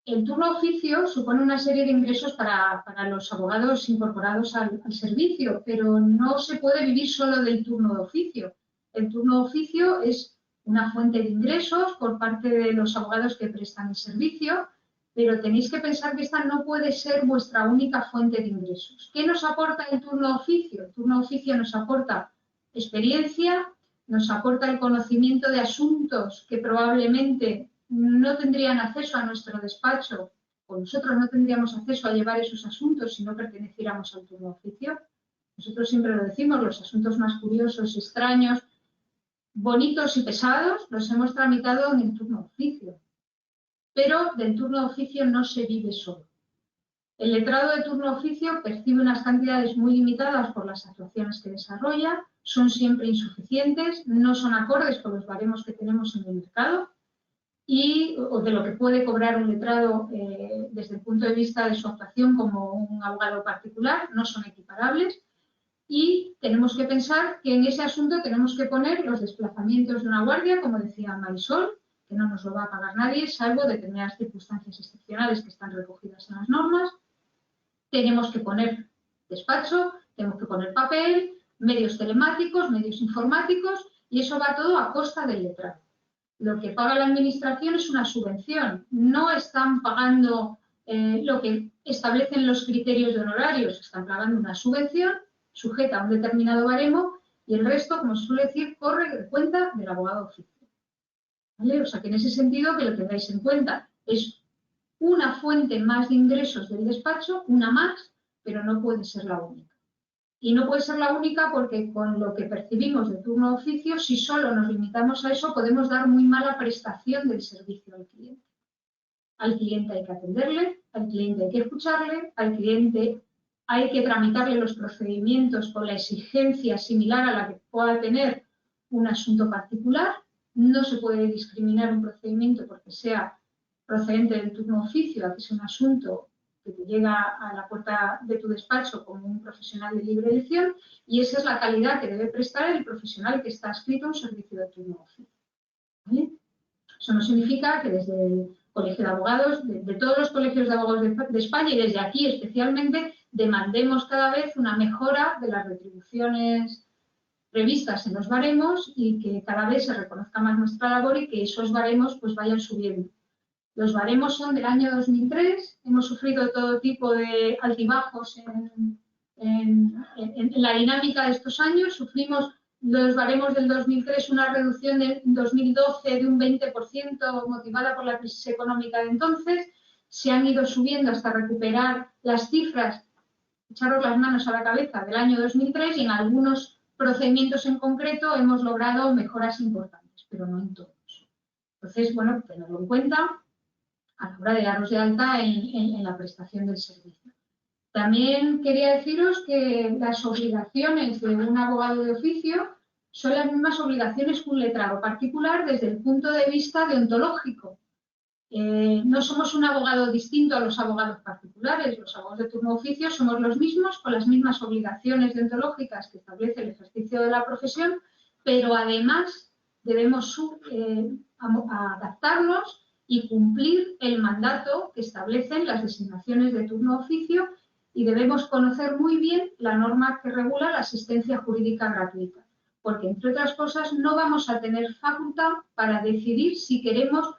El turno oficio supone una serie de ingresos para los abogados incorporados al servicio, pero no se puede vivir solo del turno de oficio. El turno de oficio es una fuente de ingresos por parte de los abogados que prestan el servicio, pero tenéis que pensar que esta no puede ser vuestra única fuente de ingresos. ¿Qué nos aporta el turno de oficio? El turno de oficio nos aporta experiencia, nos aporta el conocimiento de asuntos que probablemente no tendrían acceso a nuestro despacho, o nosotros no tendríamos acceso a llevar esos asuntos si no perteneciéramos al turno de oficio. Nosotros siempre lo decimos, los asuntos más curiosos, extraños, bonitos y pesados los hemos tramitado en el turno de oficio. Pero del turno de oficio no se vive solo. El letrado de turno de oficio percibe unas cantidades muy limitadas por las actuaciones que desarrolla, son siempre insuficientes, no son acordes con los baremos que tenemos en el mercado o de lo que puede cobrar un letrado desde el punto de vista de su actuación como un abogado particular, no son equiparables. Y tenemos que pensar que en ese asunto tenemos que poner los desplazamientos de una guardia, como decía Marisol, que no nos lo va a pagar nadie, salvo determinadas circunstancias excepcionales que están recogidas en las normas. Tenemos que poner despacho, tenemos que poner papel, medios telemáticos, medios informáticos, y eso va todo a costa del letrado. Lo que paga la administración es una subvención, no están pagando lo que establecen los criterios de honorarios, están pagando una subvención sujeta a un determinado baremo y el resto, como se suele decir, corre de cuenta del abogado oficio. ¿Vale? O sea que en ese sentido que lo tengáis en cuenta, es una fuente más de ingresos del despacho, una más, pero no puede ser la única. Y no puede ser la única porque con lo que percibimos de turno de oficio, si solo nos limitamos a eso, podemos dar muy mala prestación del servicio al cliente. Al cliente hay que atenderle, al cliente hay que escucharle, al cliente hay que tramitarle los procedimientos con la exigencia similar a la que pueda tener un asunto particular. No se puede discriminar un procedimiento porque sea procedente del turno de oficio, a que sea un asunto que te llega a la puerta de tu despacho como un profesional de libre elección, y esa es la calidad que debe prestar el profesional que está adscrito a un servicio de turno de oficio. ¿Vale? Eso no significa que desde el Colegio de Abogados, de todos los colegios de abogados de España y desde aquí especialmente, demandemos cada vez una mejora de las retribuciones previstas en los baremos y que cada vez se reconozca más nuestra labor y que esos baremos pues vayan subiendo. Los baremos son del año 2003, hemos sufrido todo tipo de altibajos en la dinámica de estos años. Sufrimos los baremos del 2003 una reducción en 2012 de un 20% motivada por la crisis económica de entonces. Se han ido subiendo hasta recuperar las cifras, echaros las manos a la cabeza, del año 2003, y en algunos procedimientos en concreto hemos logrado mejoras importantes, pero no en todos. Entonces, bueno, tenerlo en cuenta a la hora de daros de alta en la prestación del servicio. También quería deciros que las obligaciones de un abogado de oficio son las mismas obligaciones que un letrado particular desde el punto de vista deontológico. No somos un abogado distinto a los abogados particulares. Los abogados de turno de oficio somos los mismos, con las mismas obligaciones deontológicas que establece el ejercicio de la profesión, pero además debemos adaptarnos y cumplir el mandato que establecen las designaciones de turno de oficio, y debemos conocer muy bien la norma que regula la asistencia jurídica gratuita, porque, entre otras cosas, no vamos a tener facultad para decidir si queremos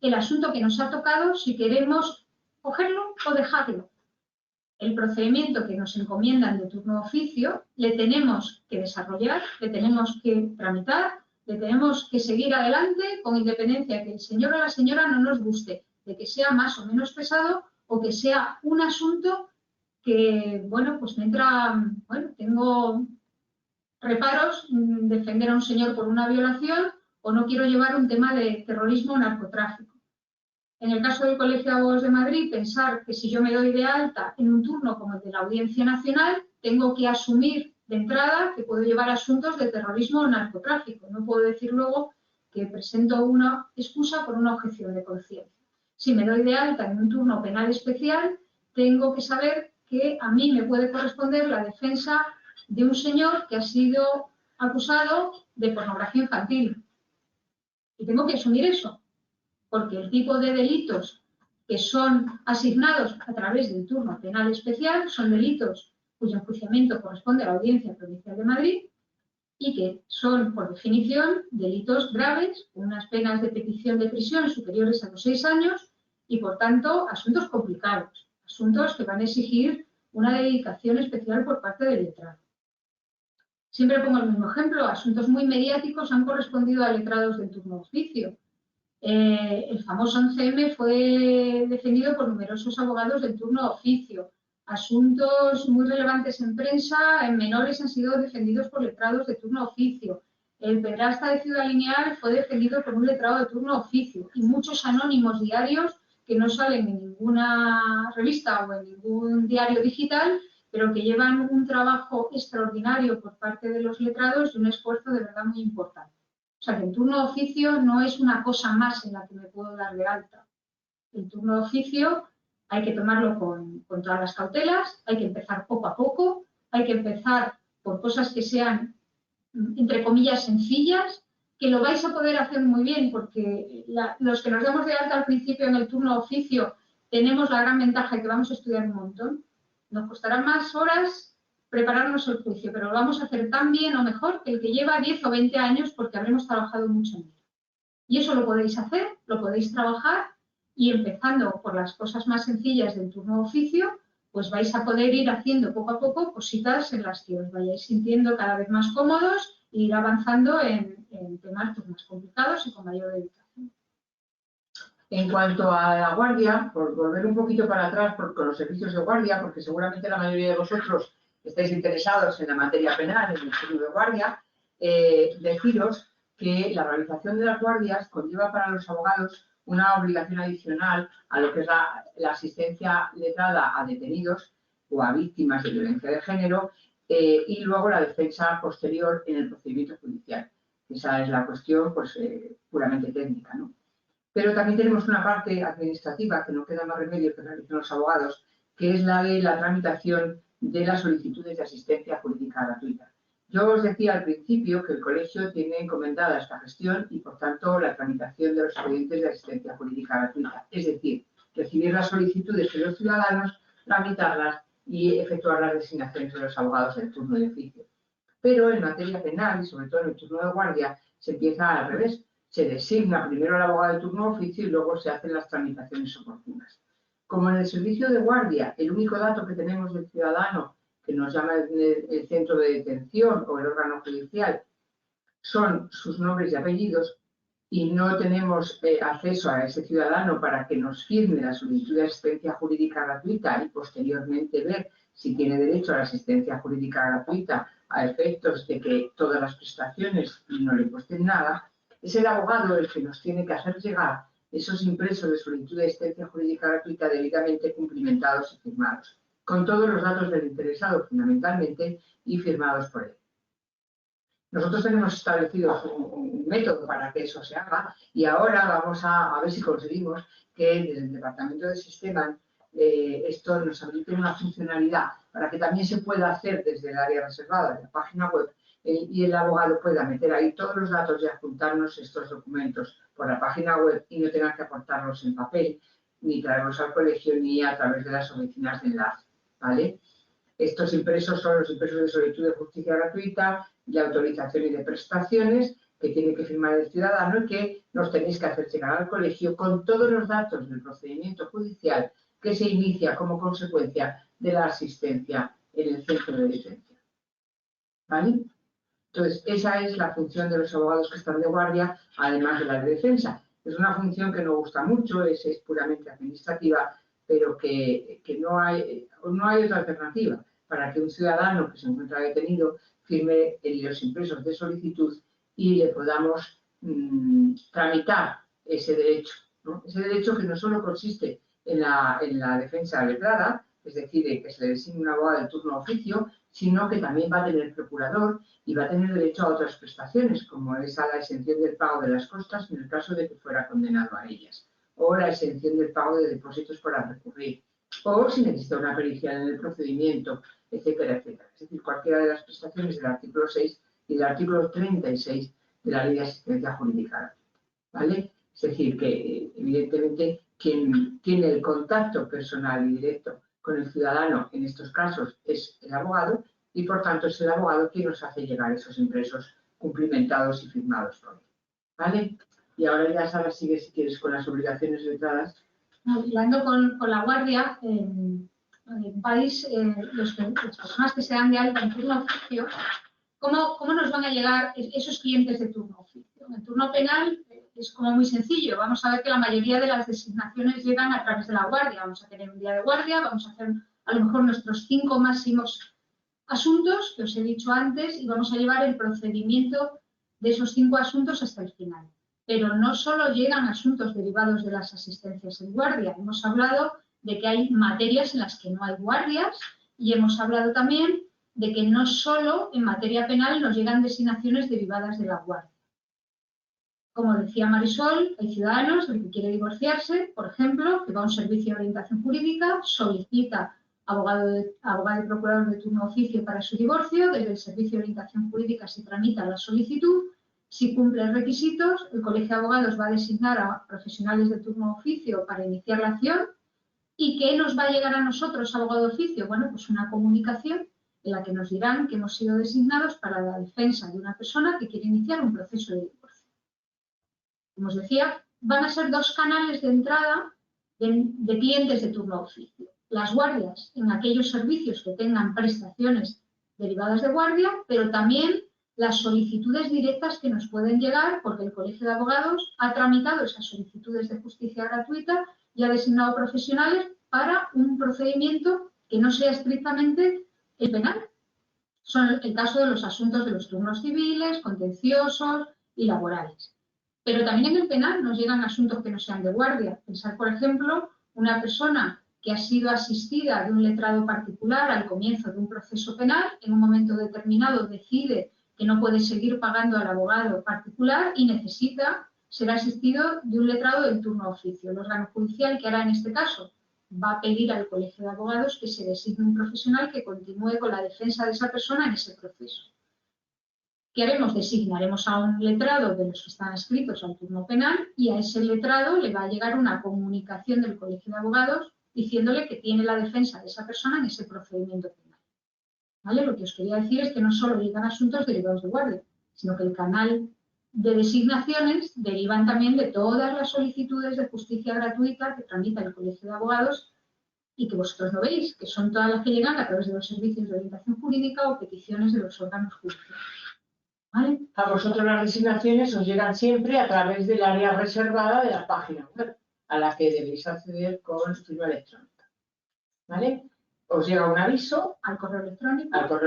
el asunto que nos ha tocado, si queremos cogerlo o dejarlo. El procedimiento que nos encomiendan de turno de oficio le tenemos que desarrollar, le tenemos que tramitar, le tenemos que seguir adelante, con independencia que el señor o la señora no nos guste, de que sea más o menos pesado o que sea un asunto que, bueno, pues me entra, bueno, tengo reparos defender a un señor por una violación, o no quiero llevar un tema de terrorismo o narcotráfico. En el caso del Colegio de Abogados de Madrid, pensar que si yo me doy de alta en un turno como el de la Audiencia Nacional, tengo que asumir de entrada que puedo llevar asuntos de terrorismo o narcotráfico. No puedo decir luego que presento una excusa por una objeción de conciencia. Si me doy de alta en un turno penal especial, tengo que saber que a mí me puede corresponder la defensa de un señor que ha sido acusado de pornografía infantil. Y tengo que asumir eso, porque el tipo de delitos que son asignados a través del turno penal especial son delitos cuyo enjuiciamiento corresponde a la Audiencia Provincial de Madrid y que son, por definición, delitos graves, con unas penas de petición de prisión superiores a los 6 años y, por tanto, asuntos complicados, asuntos que van a exigir una dedicación especial por parte del letrado. Siempre pongo el mismo ejemplo: asuntos muy mediáticos han correspondido a letrados del turno de oficio. El famoso 11M fue defendido por numerosos abogados del turno de oficio. Asuntos muy relevantes en prensa, en menores, han sido defendidos por letrados de turno de oficio. El pederasta de Ciudad Lineal fue defendido por un letrado de turno de oficio. Y muchos anónimos diarios que no salen en ninguna revista o en ningún diario digital, pero que llevan un trabajo extraordinario por parte de los letrados y un esfuerzo de verdad muy importante. O sea que el turno de oficio no es una cosa más en la que me puedo dar de alta. El turno de oficio hay que tomarlo con todas las cautelas, hay que empezar poco a poco, hay que empezar por cosas que sean, entre comillas, sencillas, que lo vais a poder hacer muy bien, porque los que nos damos de alta al principio en el turno de oficio tenemos la gran ventaja de que vamos a estudiar un montón. Nos costará más horas prepararnos el juicio, pero lo vamos a hacer tan bien o mejor que el que lleva 10 o 20 años, porque habremos trabajado mucho en ello. Y eso lo podéis hacer, lo podéis trabajar, y empezando por las cosas más sencillas del turno de oficio, pues vais a poder ir haciendo poco a poco cositas en las que os vayáis sintiendo cada vez más cómodos e ir avanzando en temas pues, más complicados y con mayor dedicación. En cuanto a la guardia, por volver un poquito para atrás con los servicios de guardia, porque seguramente la mayoría de vosotros estáis interesados en la materia penal, en el turno de guardia, deciros que la realización de las guardias conlleva para los abogados una obligación adicional a lo que es la asistencia letrada a detenidos o a víctimas de violencia de género y luego la defensa posterior en el procedimiento judicial. Esa es la cuestión pues, puramente técnica, ¿no? Pero también tenemos una parte administrativa que no queda más remedio que realizar los abogados, que es la de la tramitación de las solicitudes de asistencia jurídica gratuita. Yo os decía al principio que el colegio tiene encomendada esta gestión y, por tanto, la tramitación de los expedientes de asistencia jurídica gratuita. Es decir, recibir las solicitudes de los ciudadanos, tramitarlas y efectuar las designaciones de los abogados del turno de oficio. Pero en materia penal y sobre todo en el turno de guardia se empieza al revés. Se designa primero al abogado de turno de oficio y luego se hacen las tramitaciones oportunas. Como en el servicio de guardia, el único dato que tenemos del ciudadano que nos llama el centro de detención o el órgano judicial son sus nombres y apellidos, y no tenemos acceso a ese ciudadano para que nos firme la solicitud de asistencia jurídica gratuita y posteriormente ver si tiene derecho a la asistencia jurídica gratuita a efectos de que todas las prestaciones no le cuesten nada, es el abogado el que nos tiene que hacer llegar esos impresos de solicitud de asistencia jurídica gratuita debidamente cumplimentados y firmados, con todos los datos del interesado fundamentalmente y firmados por él. Nosotros tenemos establecido un método para que eso se haga y ahora vamos a ver si conseguimos que desde el Departamento de Sistema esto nos habilite una funcionalidad para que también se pueda hacer desde el área reservada de la página web y el abogado pueda meter ahí todos los datos y adjuntarnos estos documentos por la página web y no tenga que aportarlos en papel, ni traerlos al colegio, ni a través de las oficinas de enlace, ¿vale? Estos impresos son los impresos de solicitud de justicia gratuita, de autorización y de prestaciones que tiene que firmar el ciudadano y que nos tenéis que hacer llegar al colegio con todos los datos del procedimiento judicial que se inicia como consecuencia de la asistencia en el centro de detención. ¿Vale? Entonces, esa es la función de los abogados que están de guardia, además de la de defensa. Es una función que no gusta mucho, es puramente administrativa, pero que no hay otra alternativa para que un ciudadano que se encuentra detenido firme los impresos de solicitud y le podamos tramitar ese derecho, ¿no? Ese derecho que no solo consiste en la defensa letrada, es decir, en que se le designe un abogado de turno de oficio, sino que también va a tener procurador y va a tener derecho a otras prestaciones, como es a la exención del pago de las costas en el caso de que fuera condenado a ellas, o la exención del pago de depósitos para recurrir, o si necesita una pericial en el procedimiento, etcétera, etcétera. Es decir, cualquiera de las prestaciones del artículo 6 y del artículo 36 de la Ley de Asistencia Jurídica, ¿vale? Es decir, que evidentemente quien tiene el contacto personal y directo con el ciudadano en estos casos es el abogado y por tanto es el abogado quien nos hace llegar esos impresos cumplimentados y firmados por él, ¿vale? Y ahora ya Sara sigue si quieres con las obligaciones letradas. Hablando con la guardia, en un país, las personas que se dan de alta en turno oficio, ¿cómo nos van a llegar esos clientes de turno oficio? En turno penal es como muy sencillo. Vamos a ver que la mayoría de las designaciones llegan a través de la guardia. Vamos a tener un día de guardia, vamos a hacer a lo mejor nuestros 5 máximos asuntos que os he dicho antes y vamos a llevar el procedimiento de esos 5 asuntos hasta el final. Pero no solo llegan asuntos derivados de las asistencias en guardia. Hemos hablado de que hay materias en las que no hay guardias y hemos hablado también de que no solo en materia penal nos llegan designaciones derivadas de la guardia. Como decía Marisol, hay ciudadanos el que quiere divorciarse, por ejemplo, que va a un servicio de orientación jurídica, solicita abogado y procurador de turno oficio para su divorcio, desde el servicio de orientación jurídica se tramita la solicitud, si cumple requisitos, el colegio de abogados va a designar a profesionales de turno oficio para iniciar la acción. ¿Y qué nos va a llegar a nosotros, abogado de oficio? Bueno, pues una comunicación en la que nos dirán que hemos sido designados para la defensa de una persona que quiere iniciar un proceso de divorcio. Como os decía, van a ser 2 canales de entrada de clientes de turno oficio. Las guardias en aquellos servicios que tengan prestaciones derivadas de guardia, pero también las solicitudes directas que nos pueden llegar porque el Colegio de Abogados ha tramitado esas solicitudes de justicia gratuita y ha designado profesionales para un procedimiento que no sea estrictamente el penal. Son el caso de los asuntos de los turnos civiles, contenciosos y laborales. Pero también en el penal nos llegan asuntos que no sean de guardia. Pensar, por ejemplo, una persona que ha sido asistida de un letrado particular al comienzo de un proceso penal, en un momento determinado decide que no puede seguir pagando al abogado particular y necesita ser asistido de un letrado del turno oficio. El órgano judicial, ¿qué hará en este caso? Va a pedir al Colegio de Abogados que se designe un profesional que continúe con la defensa de esa persona en ese proceso. ¿Qué haremos? Designaremos a un letrado de los que están adscritos al turno penal y a ese letrado le va a llegar una comunicación del Colegio de Abogados diciéndole que tiene la defensa de esa persona en ese procedimiento penal. ¿Vale? Lo que os quería decir es que no solo llegan asuntos derivados de guardia, sino que el canal de designaciones derivan también de todas las solicitudes de justicia gratuita que tramita el Colegio de Abogados y que vosotros no veis, que son todas las que llegan a través de los servicios de orientación jurídica o peticiones de los órganos judiciales. ¿Vale? A vosotros las designaciones os llegan siempre a través del área reservada de la página web, a la que debéis acceder con firma electrónica. ¿Vale? Os llega un aviso al correo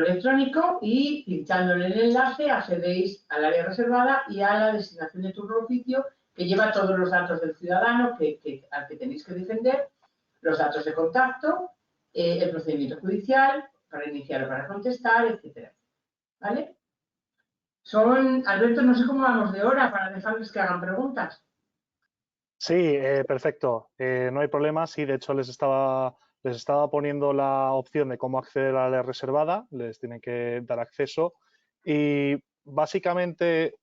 electrónico y pinchando en el enlace accedéis al área reservada y a la designación de turno de oficio que lleva todos los datos del ciudadano al que tenéis que defender, los datos de contacto, el procedimiento judicial, para iniciar o para contestar, etcétera. ¿Vale? Alberto, no sé cómo vamos de hora para dejarles que hagan preguntas. Sí, perfecto. No hay problema. Sí, de hecho les estaba poniendo la opción de cómo acceder a la reservada. Les tienen que dar acceso. Y básicamente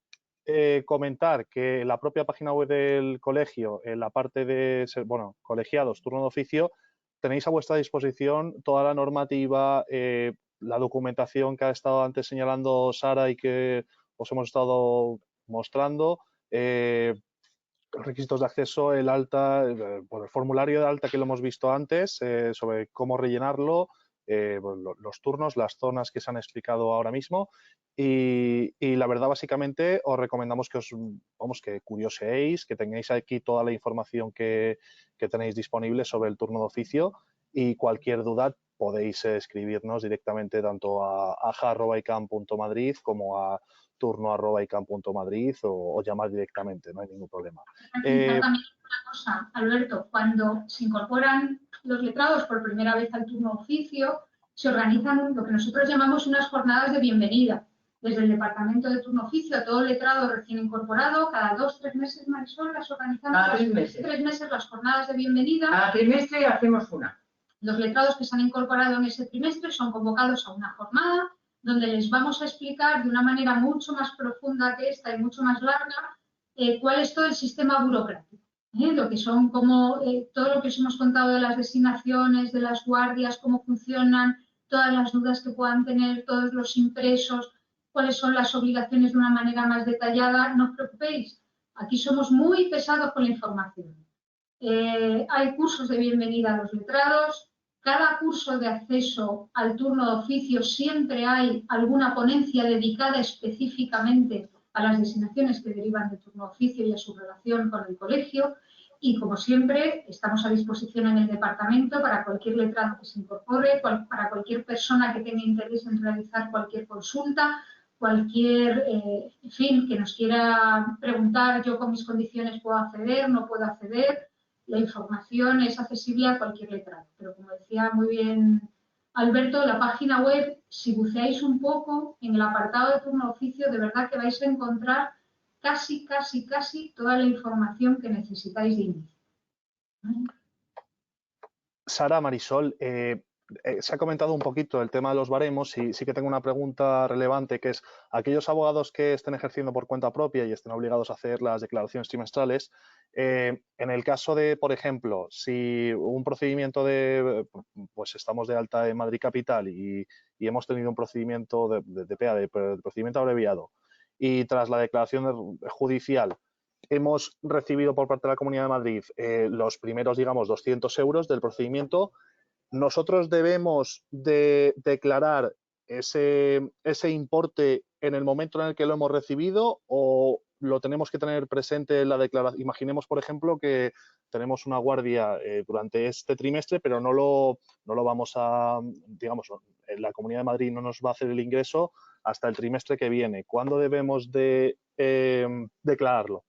comentar que en la propia página web del colegio, en la parte de, bueno, colegiados, turno de oficio, tenéis a vuestra disposición toda la normativa, la documentación que ha estado antes señalando Sara y que os hemos estado mostrando, requisitos de acceso, el alta, por el formulario de alta que lo hemos visto antes, sobre cómo rellenarlo, los turnos, las zonas que se han explicado ahora mismo y la verdad básicamente os recomendamos que curioseéis, que tengáis aquí toda la información que tenéis disponible sobre el turno de oficio y cualquier duda podéis escribirnos directamente tanto a aja@icam.madrid como a turno@icam.madrid o llamar directamente, no hay ningún problema. También una cosa, Alberto, cuando se incorporan los letrados por primera vez al turno oficio, se organizan lo que nosotros llamamos unas jornadas de bienvenida. Desde el departamento de turno oficio a todo letrado recién incorporado, cada 2 o 3 meses, Marisol, las organizamos. Cada 3 meses. 3 meses las jornadas de bienvenida. Cada trimestre hacemos una. Los letrados que se han incorporado en ese trimestre son convocados a una jornada donde les vamos a explicar de una manera mucho más profunda que esta y mucho más larga cuál es todo el sistema burocrático. Lo que son todo lo que os hemos contado de las designaciones, de las guardias, cómo funcionan, todas las dudas que puedan tener, todos los impresos, cuáles son las obligaciones de una manera más detallada. No os preocupéis, aquí somos muy pesados con la información. Hay cursos de bienvenida a los letrados. Cada curso de acceso al turno de oficio siempre hay alguna ponencia dedicada específicamente a las designaciones que derivan de turno de oficio y a su relación con el colegio. Y como siempre, estamos a disposición en el departamento para cualquier letrado que se incorpore, para cualquier persona que tenga interés en realizar cualquier consulta, cualquier fin que nos quiera preguntar, yo con mis condiciones puedo acceder, no puedo acceder. La información es accesible a cualquier letrado, pero como decía muy bien Alberto, la página web, si buceáis un poco en el apartado de turno de oficio, de verdad que vais a encontrar casi toda la información que necesitáis de inicio. Sara, Marisol, se ha comentado un poquito el tema de los baremos y sí que tengo una pregunta relevante que es aquellos abogados que estén ejerciendo por cuenta propia y estén obligados a hacer las declaraciones trimestrales, en el caso de, por ejemplo, si un procedimiento pues estamos de alta en Madrid Capital y hemos tenido un procedimiento de PA, de procedimiento abreviado y tras la declaración judicial hemos recibido por parte de la Comunidad de Madrid los primeros, digamos, 200 euros del procedimiento, nosotros debemos de declarar ese importe en el momento en el que lo hemos recibido o lo tenemos que tener presente en la declaración. Imaginemos, por ejemplo, que tenemos una guardia durante este trimestre, pero no lo vamos a, digamos, la Comunidad de Madrid no nos va a hacer el ingreso hasta el trimestre que viene. ¿Cuándo debemos de declararlo?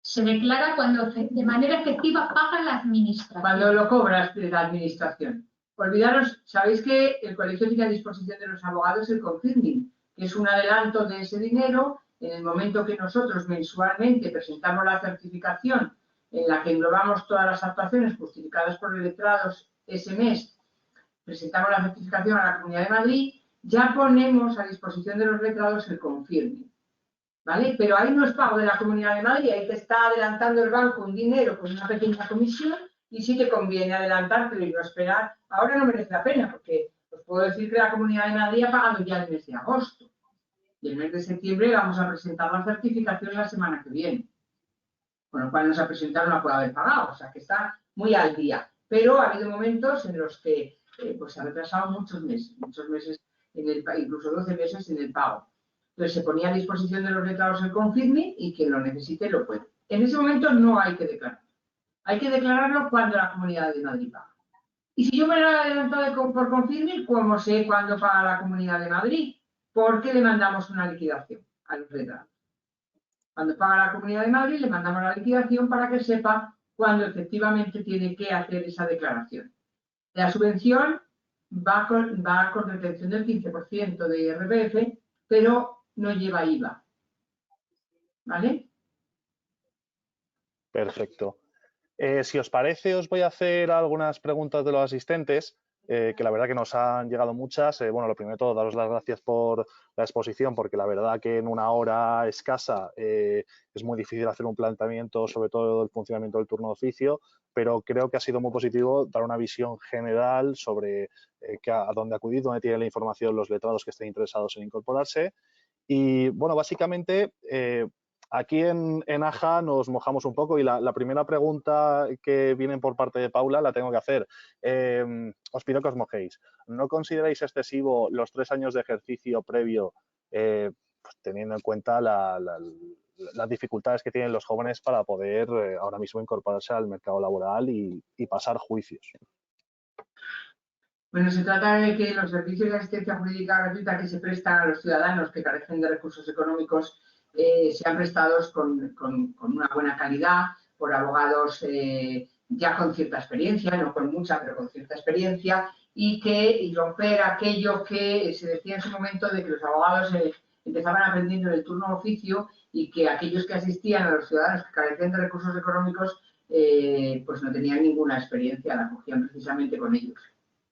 Se declara cuando de manera efectiva paga la administración. Cuando lo cobras de la administración. Olvidaros, sabéis que el colegio tiene a disposición de los abogados el confirming, que es un adelanto de ese dinero en el momento que nosotros mensualmente presentamos la certificación en la que englobamos todas las actuaciones justificadas por los letrados ese mes, presentamos la certificación a la Comunidad de Madrid, ya ponemos a disposición de los letrados el confirming. ¿Vale? Pero ahí no es pago de la Comunidad de Madrid, ahí te está adelantando el banco un dinero con una pequeña comisión y sí te conviene adelantártelo y no esperar. Ahora no merece la pena porque os puedo decir que la Comunidad de Madrid ha pagado ya el mes de agosto Y el mes de septiembre vamos a presentar la certificación la semana que viene. Con lo cual nos ha presentado una por haber pagado, o sea que está muy al día. Pero ha habido momentos en los que pues se ha retrasado muchos meses en el, incluso 12 meses en el pago. Entonces se ponía a disposición de los letrados el confirming y quien lo necesite lo puede. En ese momento no hay que declarar. Hay que declararlo cuando la Comunidad de Madrid paga. Y si yo me lo he adelantado por confirming, ¿cómo sé cuándo paga la Comunidad de Madrid? Porque le mandamos una liquidación a los letrados. Cuando paga la Comunidad de Madrid, le mandamos la liquidación para que sepa cuándo efectivamente tiene que hacer esa declaración. La subvención va con retención del 15% de IRPF, pero no lleva IVA. ¿Vale? Perfecto. Si os parece, os voy a hacer algunas preguntas de los asistentes, que la verdad que nos han llegado muchas. Bueno, lo primero de todo, daros las gracias por la exposición, porque la verdad que en una hora escasa es muy difícil hacer un planteamiento, sobre todo del funcionamiento del turno de oficio, pero creo que ha sido muy positivo dar una visión general sobre a dónde acudir, dónde tienen la información los letrados que estén interesados en incorporarse. Y bueno, básicamente aquí en AJA nos mojamos un poco y la primera pregunta que viene por parte de Paula la tengo que hacer. Os pido que os mojéis. ¿No consideráis excesivo los 3 años de ejercicio previo, pues, teniendo en cuenta las dificultades que tienen los jóvenes para poder ahora mismo incorporarse al mercado laboral y pasar juicios? Bueno, se trata de que los servicios de asistencia jurídica gratuita que se prestan a los ciudadanos que carecen de recursos económicos sean prestados con una buena calidad por abogados ya con cierta experiencia, no con mucha, pero con cierta experiencia, y romper aquello que se decía en su momento de que los abogados empezaban aprendiendo en el turno de oficio y que aquellos que asistían a los ciudadanos que carecían de recursos económicos pues no tenían ninguna experiencia, la cogían precisamente con ellos,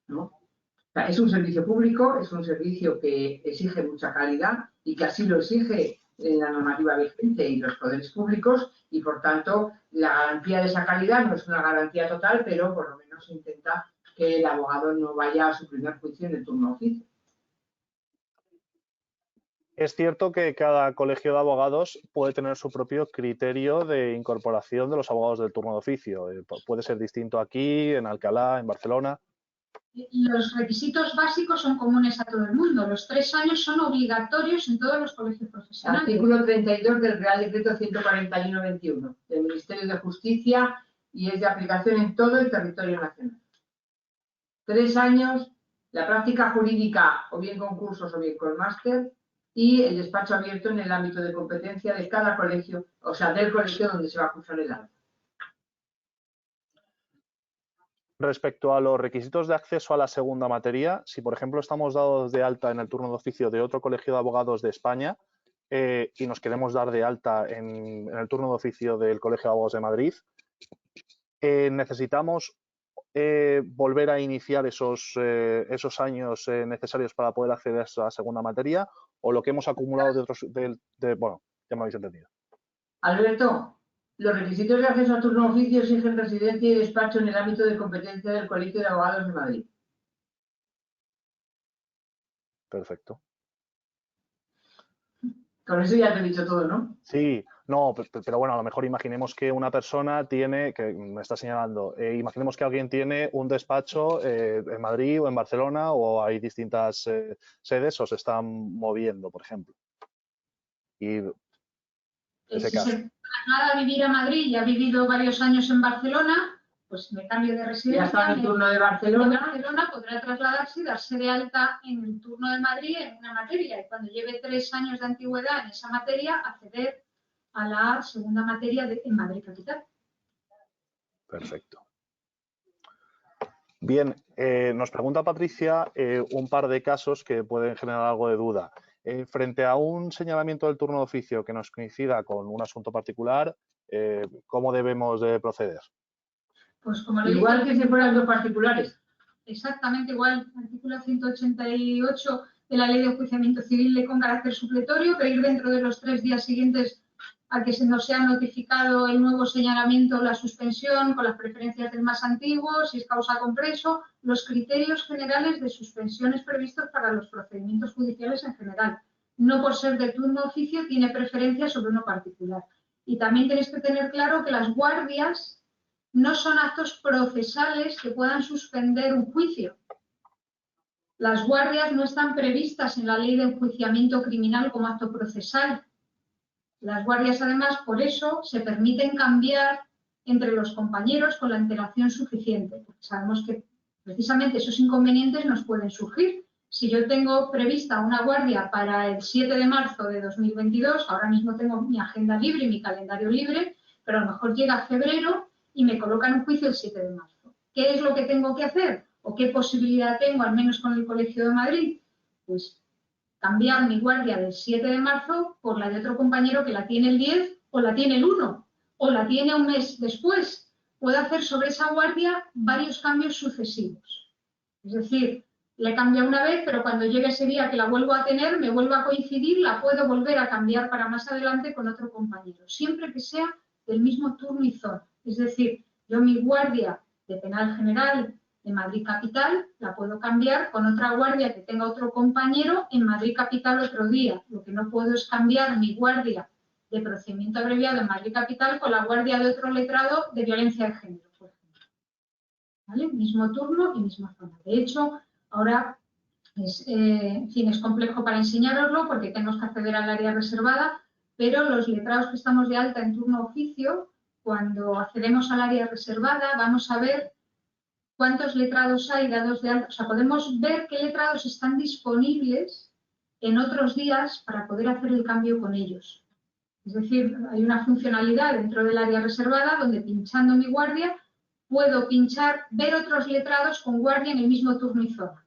¿no? O sea, es un servicio público, es un servicio que exige mucha calidad y que así lo exige la normativa vigente y los poderes públicos, y por tanto la garantía de esa calidad no es una garantía total, pero por lo menos intenta que el abogado no vaya a su primer juicio en el turno de oficio. Es cierto que cada colegio de abogados puede tener su propio criterio de incorporación de los abogados del turno de oficio. Puede ser distinto aquí, en Alcalá, en Barcelona. Los requisitos básicos son comunes a todo el mundo. Los 3 años son obligatorios en todos los colegios profesionales. Artículo 32 del Real Decreto 141-21 del Ministerio de Justicia y es de aplicación en todo el territorio nacional. 3 años, la práctica jurídica o bien con cursos o bien con máster y el despacho abierto en el ámbito de competencia de cada colegio, o sea, del colegio donde se va a cursar el alta. Respecto a los requisitos de acceso a la segunda materia, si por ejemplo estamos dados de alta en el turno de oficio de otro colegio de abogados de España y nos queremos dar de alta en el turno de oficio del Colegio de Abogados de Madrid, necesitamos volver a iniciar esos años necesarios para poder acceder a esa segunda materia, o lo que hemos acumulado de otros, bueno, ya me habéis entendido. Alberto, los requisitos de acceso a turno de oficio exigen residencia y despacho en el ámbito de competencia del Colegio de Abogados de Madrid. Perfecto. Con eso ya te he dicho todo, ¿no? Sí, no, pero bueno, a lo mejor imaginemos que una persona tiene, que me está señalando, imaginemos que alguien tiene un despacho en Madrid o en Barcelona, o hay distintas sedes o se están moviendo, por ejemplo. Y ese Si caso. se traslada a vivir a Madrid y ha vivido varios años en Barcelona, pues me cambio de residencia. Ya está en el turno de Barcelona. Barcelona podrá trasladarse y darse de alta en el turno de Madrid en una materia, y cuando lleve 3 años de antigüedad en esa materia, acceder a la segunda materia en Madrid Capital. Perfecto. Bien, nos pregunta Patricia un par de casos que pueden generar algo de duda. Frente a un señalamiento del turno de oficio que nos coincida con un asunto particular, ¿cómo debemos de proceder? Pues como le Igual que si fueran dos particulares. Exactamente igual, artículo 188 de la Ley de Enjuiciamiento Civil con carácter supletorio, pedir dentro de los 3 días siguientes a que se nos sea notificado el nuevo señalamiento o la suspensión con las preferencias del más antiguo, si es causa compreso, los criterios generales de suspensiones previstos para los procedimientos judiciales en general. no por ser de turno oficio tiene preferencia sobre uno particular. Y también tenéis que tener claro que las guardias no son actos procesales que puedan suspender un juicio. Las guardias no están previstas en la ley de enjuiciamiento criminal como acto procesal. Las guardias, además, por eso se permiten cambiar entre los compañeros con la antelación suficiente, porque sabemos que precisamente esos inconvenientes nos pueden surgir. Si yo tengo prevista una guardia para el 7 de marzo de 2022, ahora mismo tengo mi agenda libre y mi calendario libre, pero a lo mejor llega febrero y me colocan un juicio el 7 de marzo. ¿Qué es lo que tengo que hacer? ¿O qué posibilidad tengo, al menos con el Colegio de Madrid? Pues cambiar mi guardia del 7 de marzo por la de otro compañero que la tiene el 10 o la tiene el 1 o la tiene un mes después. Puedo hacer sobre esa guardia varios cambios sucesivos. Es decir, le cambio una vez, pero cuando llegue ese día que la vuelvo a tener, me vuelva a coincidir, la puedo volver a cambiar para más adelante con otro compañero, siempre que sea del mismo turno y zona. Es decir, yo mi guardia de penal general de Madrid Capital la puedo cambiar con otra guardia que tenga otro compañero en Madrid Capital otro día. Lo que no puedo es cambiar mi guardia de procedimiento abreviado en Madrid Capital con la guardia de otro letrado de violencia de género, por ejemplo. ¿Vale? Mismo turno y misma zona. De hecho, ahora en fin, es complejo para enseñároslo porque tenemos que acceder al área reservada, pero los letrados que estamos de alta en turno oficio, cuando accedemos al área reservada, vamos a ver cuántos letrados hay dados de alta. O sea, podemos ver qué letrados están disponibles en otros días para poder hacer el cambio con ellos. Es decir, hay una funcionalidad dentro del área reservada donde pinchando mi guardia puedo pinchar, ver otros letrados con guardia en el mismo turno y zona,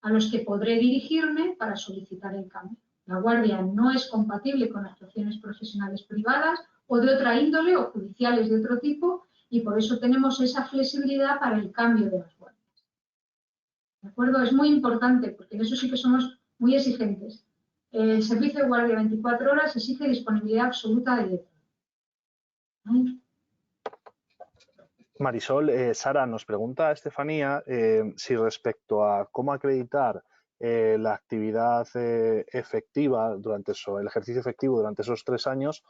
a los que podré dirigirme para solicitar el cambio. La guardia no es compatible con actuaciones profesionales privadas o de otra índole o judiciales de otro tipo y por eso tenemos esa flexibilidad para el cambio de las guardias. ¿De acuerdo? Es muy importante porque en eso sí que somos muy exigentes. El servicio de guardia 24 horas exige disponibilidad absoluta de letra. ¿Vale? Marisol, Sara nos pregunta a Estefanía si respecto a cómo acreditar la actividad efectiva durante el ejercicio efectivo durante esos 3 años,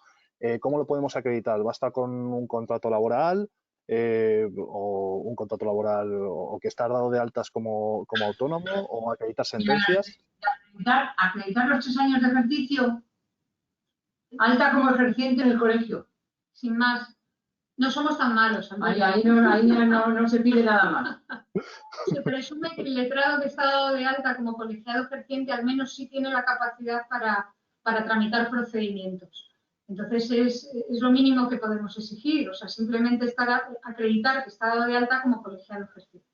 ¿cómo lo podemos acreditar? ¿Basta con un contrato laboral o un contrato laboral o que estar dado de altas como autónomo o acreditar sentencias? Acreditar los 3 años de ejercicio, alta como ejerciente en el colegio. Sin más. No somos tan malos. Ahí no se pide nada más. Se presume que el letrado que está dado de alta como colegiado ejerciente al menos sí tiene la capacidad para tramitar procedimientos. Entonces es lo mínimo que podemos exigir, o sea, simplemente acreditar que está dado de alta como colegiado ejerciente.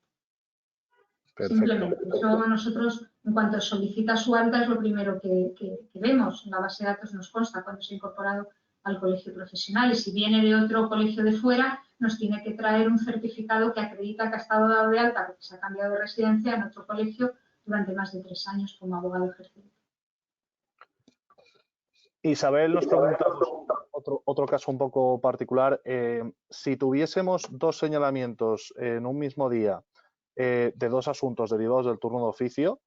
Perfecto. Simplemente. Eso nosotros, en cuanto solicita su alta, es lo primero que vemos. En la base de datos nos consta cuando se ha incorporado al colegio profesional y si viene de otro colegio de fuera nos tiene que traer un certificado que acredita que ha estado dado de alta porque se ha cambiado de residencia en otro colegio durante más de 3 años como abogado ejerciente. Isabel nos pregunta otro caso un poco particular. Si tuviésemos 2 señalamientos en un mismo día de 2 asuntos derivados del turno de oficio,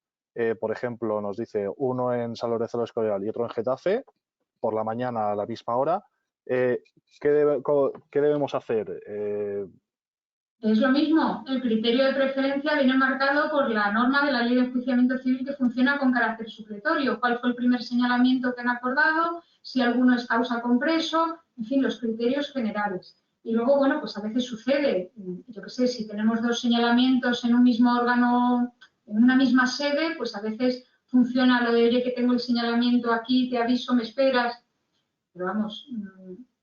por ejemplo, nos dice uno en San Lorenzo del Escorial y otro en Getafe, por la mañana a la misma hora, ¿qué debemos hacer? Es lo mismo, el criterio de preferencia viene marcado por la norma de la Ley de Enjuiciamiento Civil que funciona con carácter supletorio. ¿Cuál fue el primer señalamiento que han acordado? Si alguno es causa compreso, en fin, los criterios generales. Y luego, bueno, pues a veces sucede, yo qué sé, si tenemos 2 señalamientos en un mismo órgano, en una misma sede, pues a veces funciona lo de, oye, que tengo el señalamiento aquí, te aviso, me esperas. Pero vamos,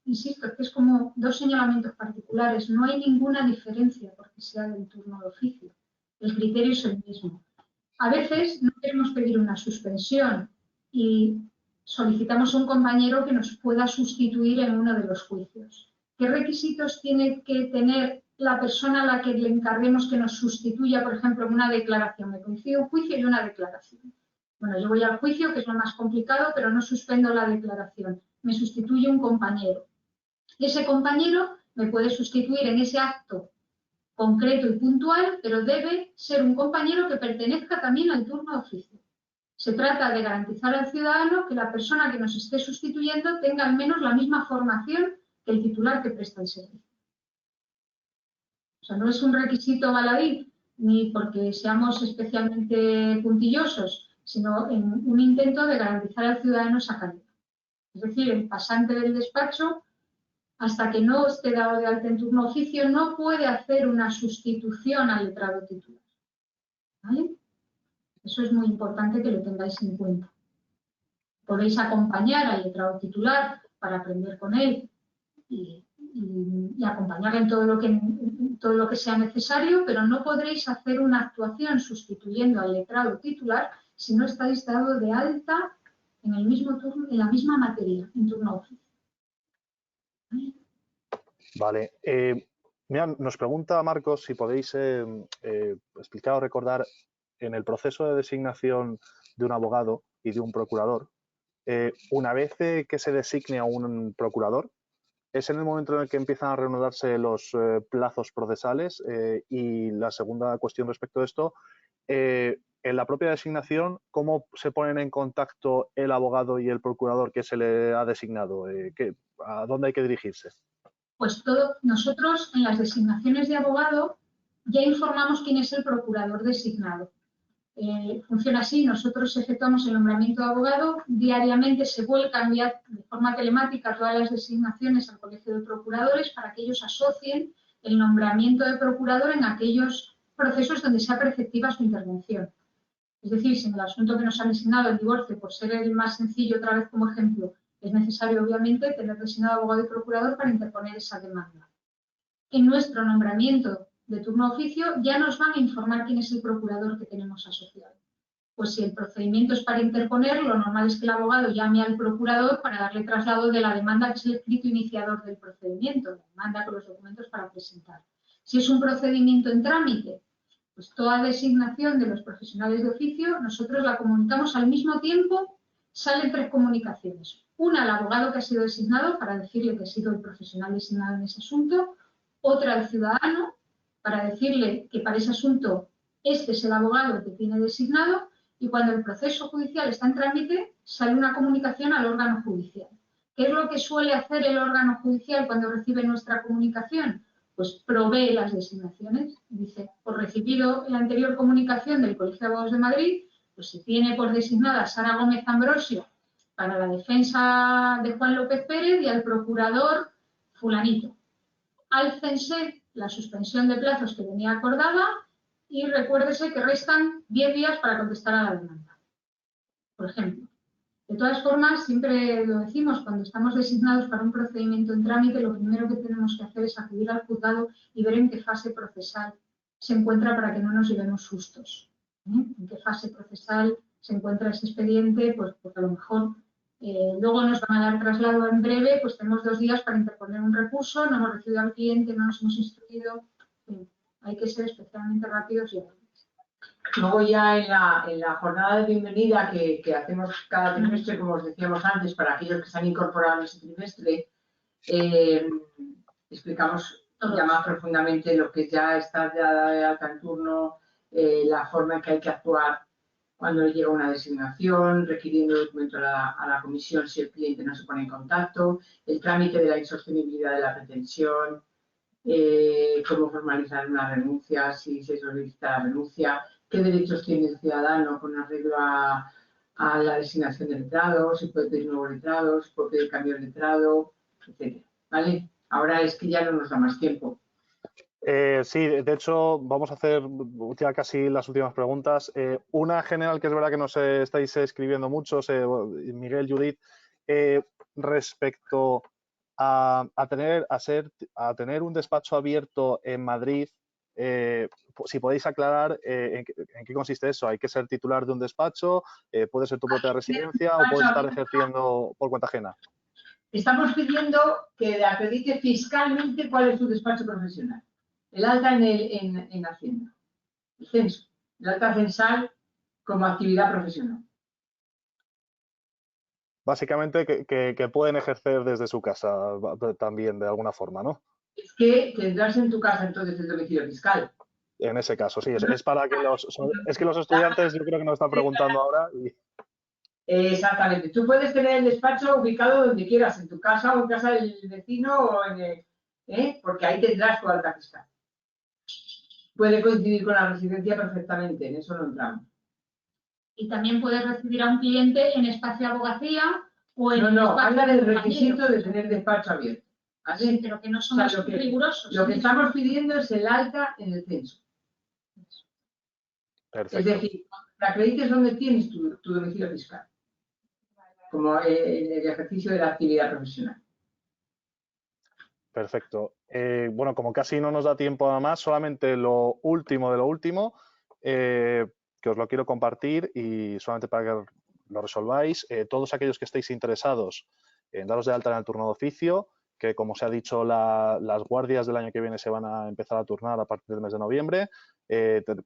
insisto, es que es como 2 señalamientos particulares, no hay ninguna diferencia porque sea del turno de oficio. El criterio es el mismo. A veces no queremos pedir una suspensión y solicitamos a un compañero que nos pueda sustituir en uno de los juicios. ¿Qué requisitos tiene que tener la persona a la que le encarguemos que nos sustituya, por ejemplo, en una declaración? Me coincide un juicio y una declaración. Bueno, yo voy al juicio, que es lo más complicado, pero no suspendo la declaración. Me sustituye un compañero. Ese compañero me puede sustituir en ese acto concreto y puntual, pero debe ser un compañero que pertenezca también al turno de oficio. Se trata de garantizar al ciudadano que la persona que nos esté sustituyendo tenga al menos la misma formación que el titular que presta el servicio. O sea, no es un requisito baladí, ni porque seamos especialmente puntillosos, sino en un intento de garantizar al ciudadano esa calidad. Es decir, el pasante del despacho, hasta que no esté dado de alta en turno oficio, no puede hacer una sustitución al letrado titular. ¿Vale? Eso es muy importante que lo tengáis en cuenta. Podéis acompañar al letrado titular para aprender con él y acompañarle en todo lo que sea necesario, pero no podréis hacer una actuación sustituyendo al letrado titular si no estáis dado de alta en el mismo turno, en la misma materia, en turno oficio. Vale. Mira, nos pregunta Marcos si podéis explicar o recordar en el proceso de designación de un abogado y de un procurador, una vez que se designe a un procurador, es en el momento en el que empiezan a reanudarse los plazos procesales. Y la segunda cuestión respecto a esto, en la propia designación, ¿cómo se ponen en contacto el abogado y el procurador que se le ha designado? ¿A dónde hay que dirigirse? Pues nosotros en las designaciones de abogado ya informamos quién es el procurador designado. Funciona así, nosotros efectuamos el nombramiento de abogado, diariamente se vuelcan ya de forma telemática todas las designaciones al Colegio de Procuradores para que ellos asocien el nombramiento de procurador en aquellos procesos donde sea preceptiva su intervención. Es decir, si en el asunto que nos han designado, el divorcio, por ser el más sencillo, otra vez como ejemplo, es necesario obviamente tener designado abogado y procurador para interponer esa demanda. En nuestro nombramiento de turno oficio ya nos van a informar quién es el procurador que tenemos asociado. Pues si el procedimiento es para interponer, lo normal es que el abogado llame al procurador para darle traslado de la demanda, que es el escrito iniciador del procedimiento, la demanda con los documentos para presentar. Si es un procedimiento en trámite, pues toda designación de los profesionales de oficio, nosotros la comunicamos al mismo tiempo, salen 3 comunicaciones. Una al abogado que ha sido designado para decirle que ha sido el profesional designado en ese asunto, otra al ciudadano para decirle que para ese asunto este es el abogado que tiene designado, y cuando el proceso judicial está en trámite sale una comunicación al órgano judicial. ¿Qué es lo que suele hacer el órgano judicial cuando recibe nuestra comunicación? Pues provee las designaciones. Dice, por recibido la anterior comunicación del Colegio de Abogados de Madrid, pues se tiene por designada Sara Gómez Ambrosio para la defensa de Juan López Pérez y al procurador fulanito. Álcense la suspensión de plazos que venía acordada y recuérdese que restan 10 días para contestar a la demanda, por ejemplo. De todas formas, siempre lo decimos, cuando estamos designados para un procedimiento en trámite, lo primero que tenemos que hacer es acudir al juzgado y ver en qué fase procesal se encuentra para que no nos llevemos sustos. En qué fase procesal se encuentra ese expediente, pues porque a lo mejor luego nos van a dar traslado en breve, pues tenemos 2 días para interponer un recurso, no hemos recibido al cliente, no nos hemos instruido. Hay que ser especialmente rápidos y ágiles. Luego ya en la jornada de bienvenida que hacemos cada trimestre, como os decíamos antes, para aquellos que se han incorporado en ese trimestre, explicamos ya más profundamente lo que ya está dada de alta en turno, la forma en que hay que actuar cuando llega una designación, requiriendo documento a la comisión si el cliente no se pone en contacto, el trámite de la insostenibilidad de la pretensión, cómo formalizar una renuncia, si se solicita la renuncia, qué derechos tiene el ciudadano con arreglo a la designación de letrado, si puede pedir nuevo letrado, si puede pedir cambio de letrado, etc. ¿Vale? Ahora es que ya no nos da más tiempo. Sí, de hecho, vamos a hacer ya casi las últimas preguntas. Una general que es verdad que nos estáis escribiendo muchos, Miguel, Judith, respecto a tener un despacho abierto en Madrid, si podéis aclarar en qué consiste eso. ¿Hay que ser titular de un despacho? ¿Puede ser tu propia residencia o puedes estar ejerciendo por cuenta ajena? Estamos pidiendo que acredite fiscalmente cuál es tu despacho profesional. El alta en Hacienda, el censo, el alta censal como actividad profesional. Básicamente que pueden ejercer desde su casa también de alguna forma, ¿no? Es que tendrás en tu casa entonces el domicilio fiscal. En ese caso, sí. Es para que es que los estudiantes yo creo que nos están preguntando ahora. Exactamente. Tú puedes tener el despacho ubicado donde quieras, en tu casa o en casa del vecino o en el, porque ahí tendrás tu alta fiscal. Puede coincidir con la residencia perfectamente, en eso no entramos. Y también puedes recibir a un cliente en espacio abogacía o en No, espacio habla del compañero. requisito de tener despacho abierto. ¿Vale? Sí, pero que no somos rigurosos. Lo que estamos pidiendo es el alta en el censo. Perfecto. Es decir, que acredites dónde tienes tu domicilio fiscal, como el ejercicio de la actividad profesional. Perfecto. Bueno, como casi no nos da tiempo a más, solamente lo último de lo último, que os lo quiero compartir y solamente para que lo resolváis. Todos aquellos que estéis interesados en daros de alta en el turno de oficio, que como se ha dicho, las guardias del año que viene se van a empezar a turnar a partir del mes de noviembre.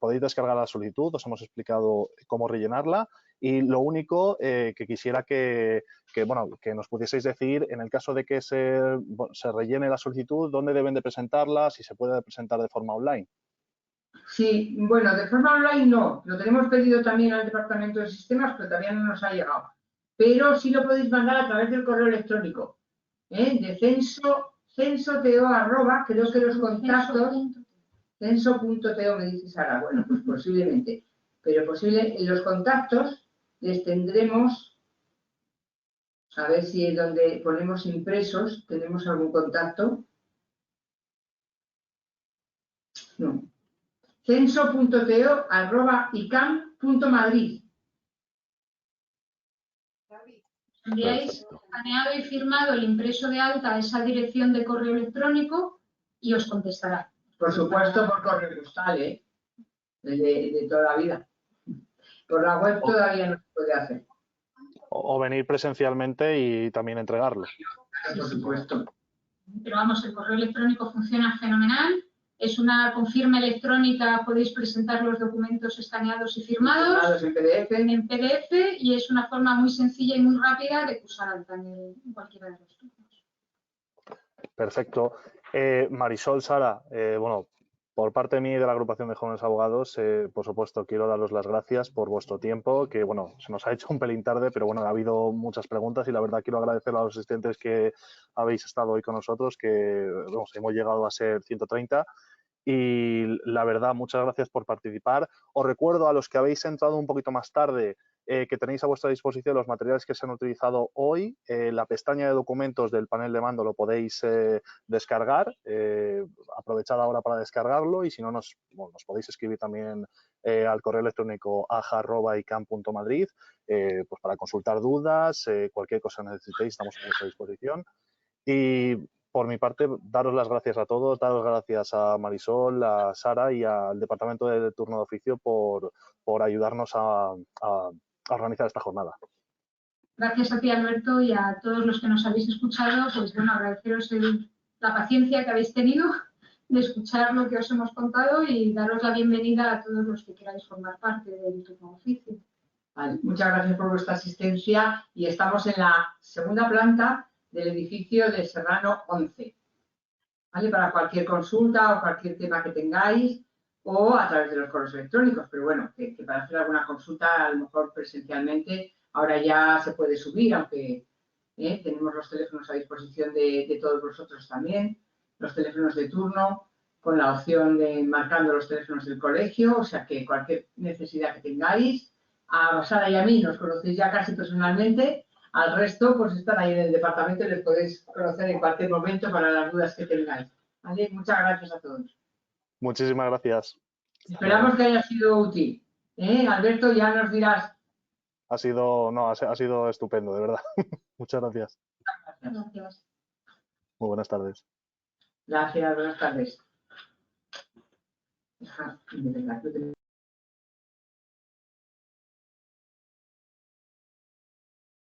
Podéis descargar la solicitud, os hemos explicado cómo rellenarla y lo único que quisiera que nos pudieseis decir, en el caso de que se rellene la solicitud, dónde deben de presentarla, si se puede presentar de forma online. Sí, bueno, de forma online no. Lo tenemos pedido también al Departamento de Sistemas, pero todavía no nos ha llegado. Pero sí lo podéis mandar a través del correo electrónico, de censoteo, creo que los contactos, censo.teo me dice Sara, bueno, pues posiblemente, pero en los contactos les tendremos, a ver si donde ponemos impresos tenemos algún contacto. No. censo.teo@icam.madrid. Enviáis escaneado y firmado el impreso de alta a esa dirección de correo electrónico y os contestará. Por supuesto, por correo postal, de toda la vida. Por la web todavía no se puede hacer. O venir presencialmente y también entregarlo. Por supuesto. Pero vamos, el correo electrónico funciona fenomenal. Es una confirma electrónica, podéis presentar los documentos escaneados y firmados en PDF. En PDF y es una forma muy sencilla y muy rápida de cursar alta en cualquiera de los turnos. Perfecto. Marisol, Sara, bueno, por parte mía y de la agrupación de jóvenes abogados, por supuesto, quiero daros las gracias por vuestro tiempo, que bueno, se nos ha hecho un pelín tarde, pero bueno, ha habido muchas preguntas y la verdad quiero agradecer a los asistentes que habéis estado hoy con nosotros, que vamos, hemos llegado a ser 130. Y la verdad, muchas gracias por participar. Os recuerdo a los que habéis entrado un poquito más tarde que tenéis a vuestra disposición los materiales que se han utilizado hoy. La pestaña de documentos del panel de mando lo podéis descargar. Aprovechad ahora para descargarlo y si no, nos podéis escribir también al correo electrónico aja@icam.madrid pues para consultar dudas, cualquier cosa que necesitéis, estamos a vuestra disposición. Y por mi parte, daros las gracias a todos, daros gracias a Marisol, a Sara y al Departamento de Turno de Oficio por ayudarnos a organizar esta jornada. Gracias a ti, Alberto, y a todos los que nos habéis escuchado, pues bueno, agradeceros la paciencia que habéis tenido de escuchar lo que os hemos contado y daros la bienvenida a todos los que queráis formar parte del turno de oficio. Vale, muchas gracias por vuestra asistencia y estamos en la segunda planta del edificio de Serrano 11. ¿Vale? Para cualquier consulta o cualquier tema que tengáis o a través de los correos electrónicos, pero bueno, que para hacer alguna consulta a lo mejor presencialmente ahora ya se puede subir, aunque tenemos los teléfonos a disposición de todos vosotros también, los teléfonos de turno, con la opción de marcando los teléfonos del colegio, o sea que cualquier necesidad que tengáis, a Sara y a mí nos conocéis ya casi personalmente, al resto pues están ahí en el departamento y les podéis conocer en cualquier momento para las dudas que tengáis. ¿Vale? Muchas gracias a todos. Muchísimas gracias. Esperamos que haya sido útil. Alberto, ya nos dirás. Ha sido estupendo, de verdad. Muchas gracias. Gracias. Muy buenas tardes. Gracias, buenas tardes.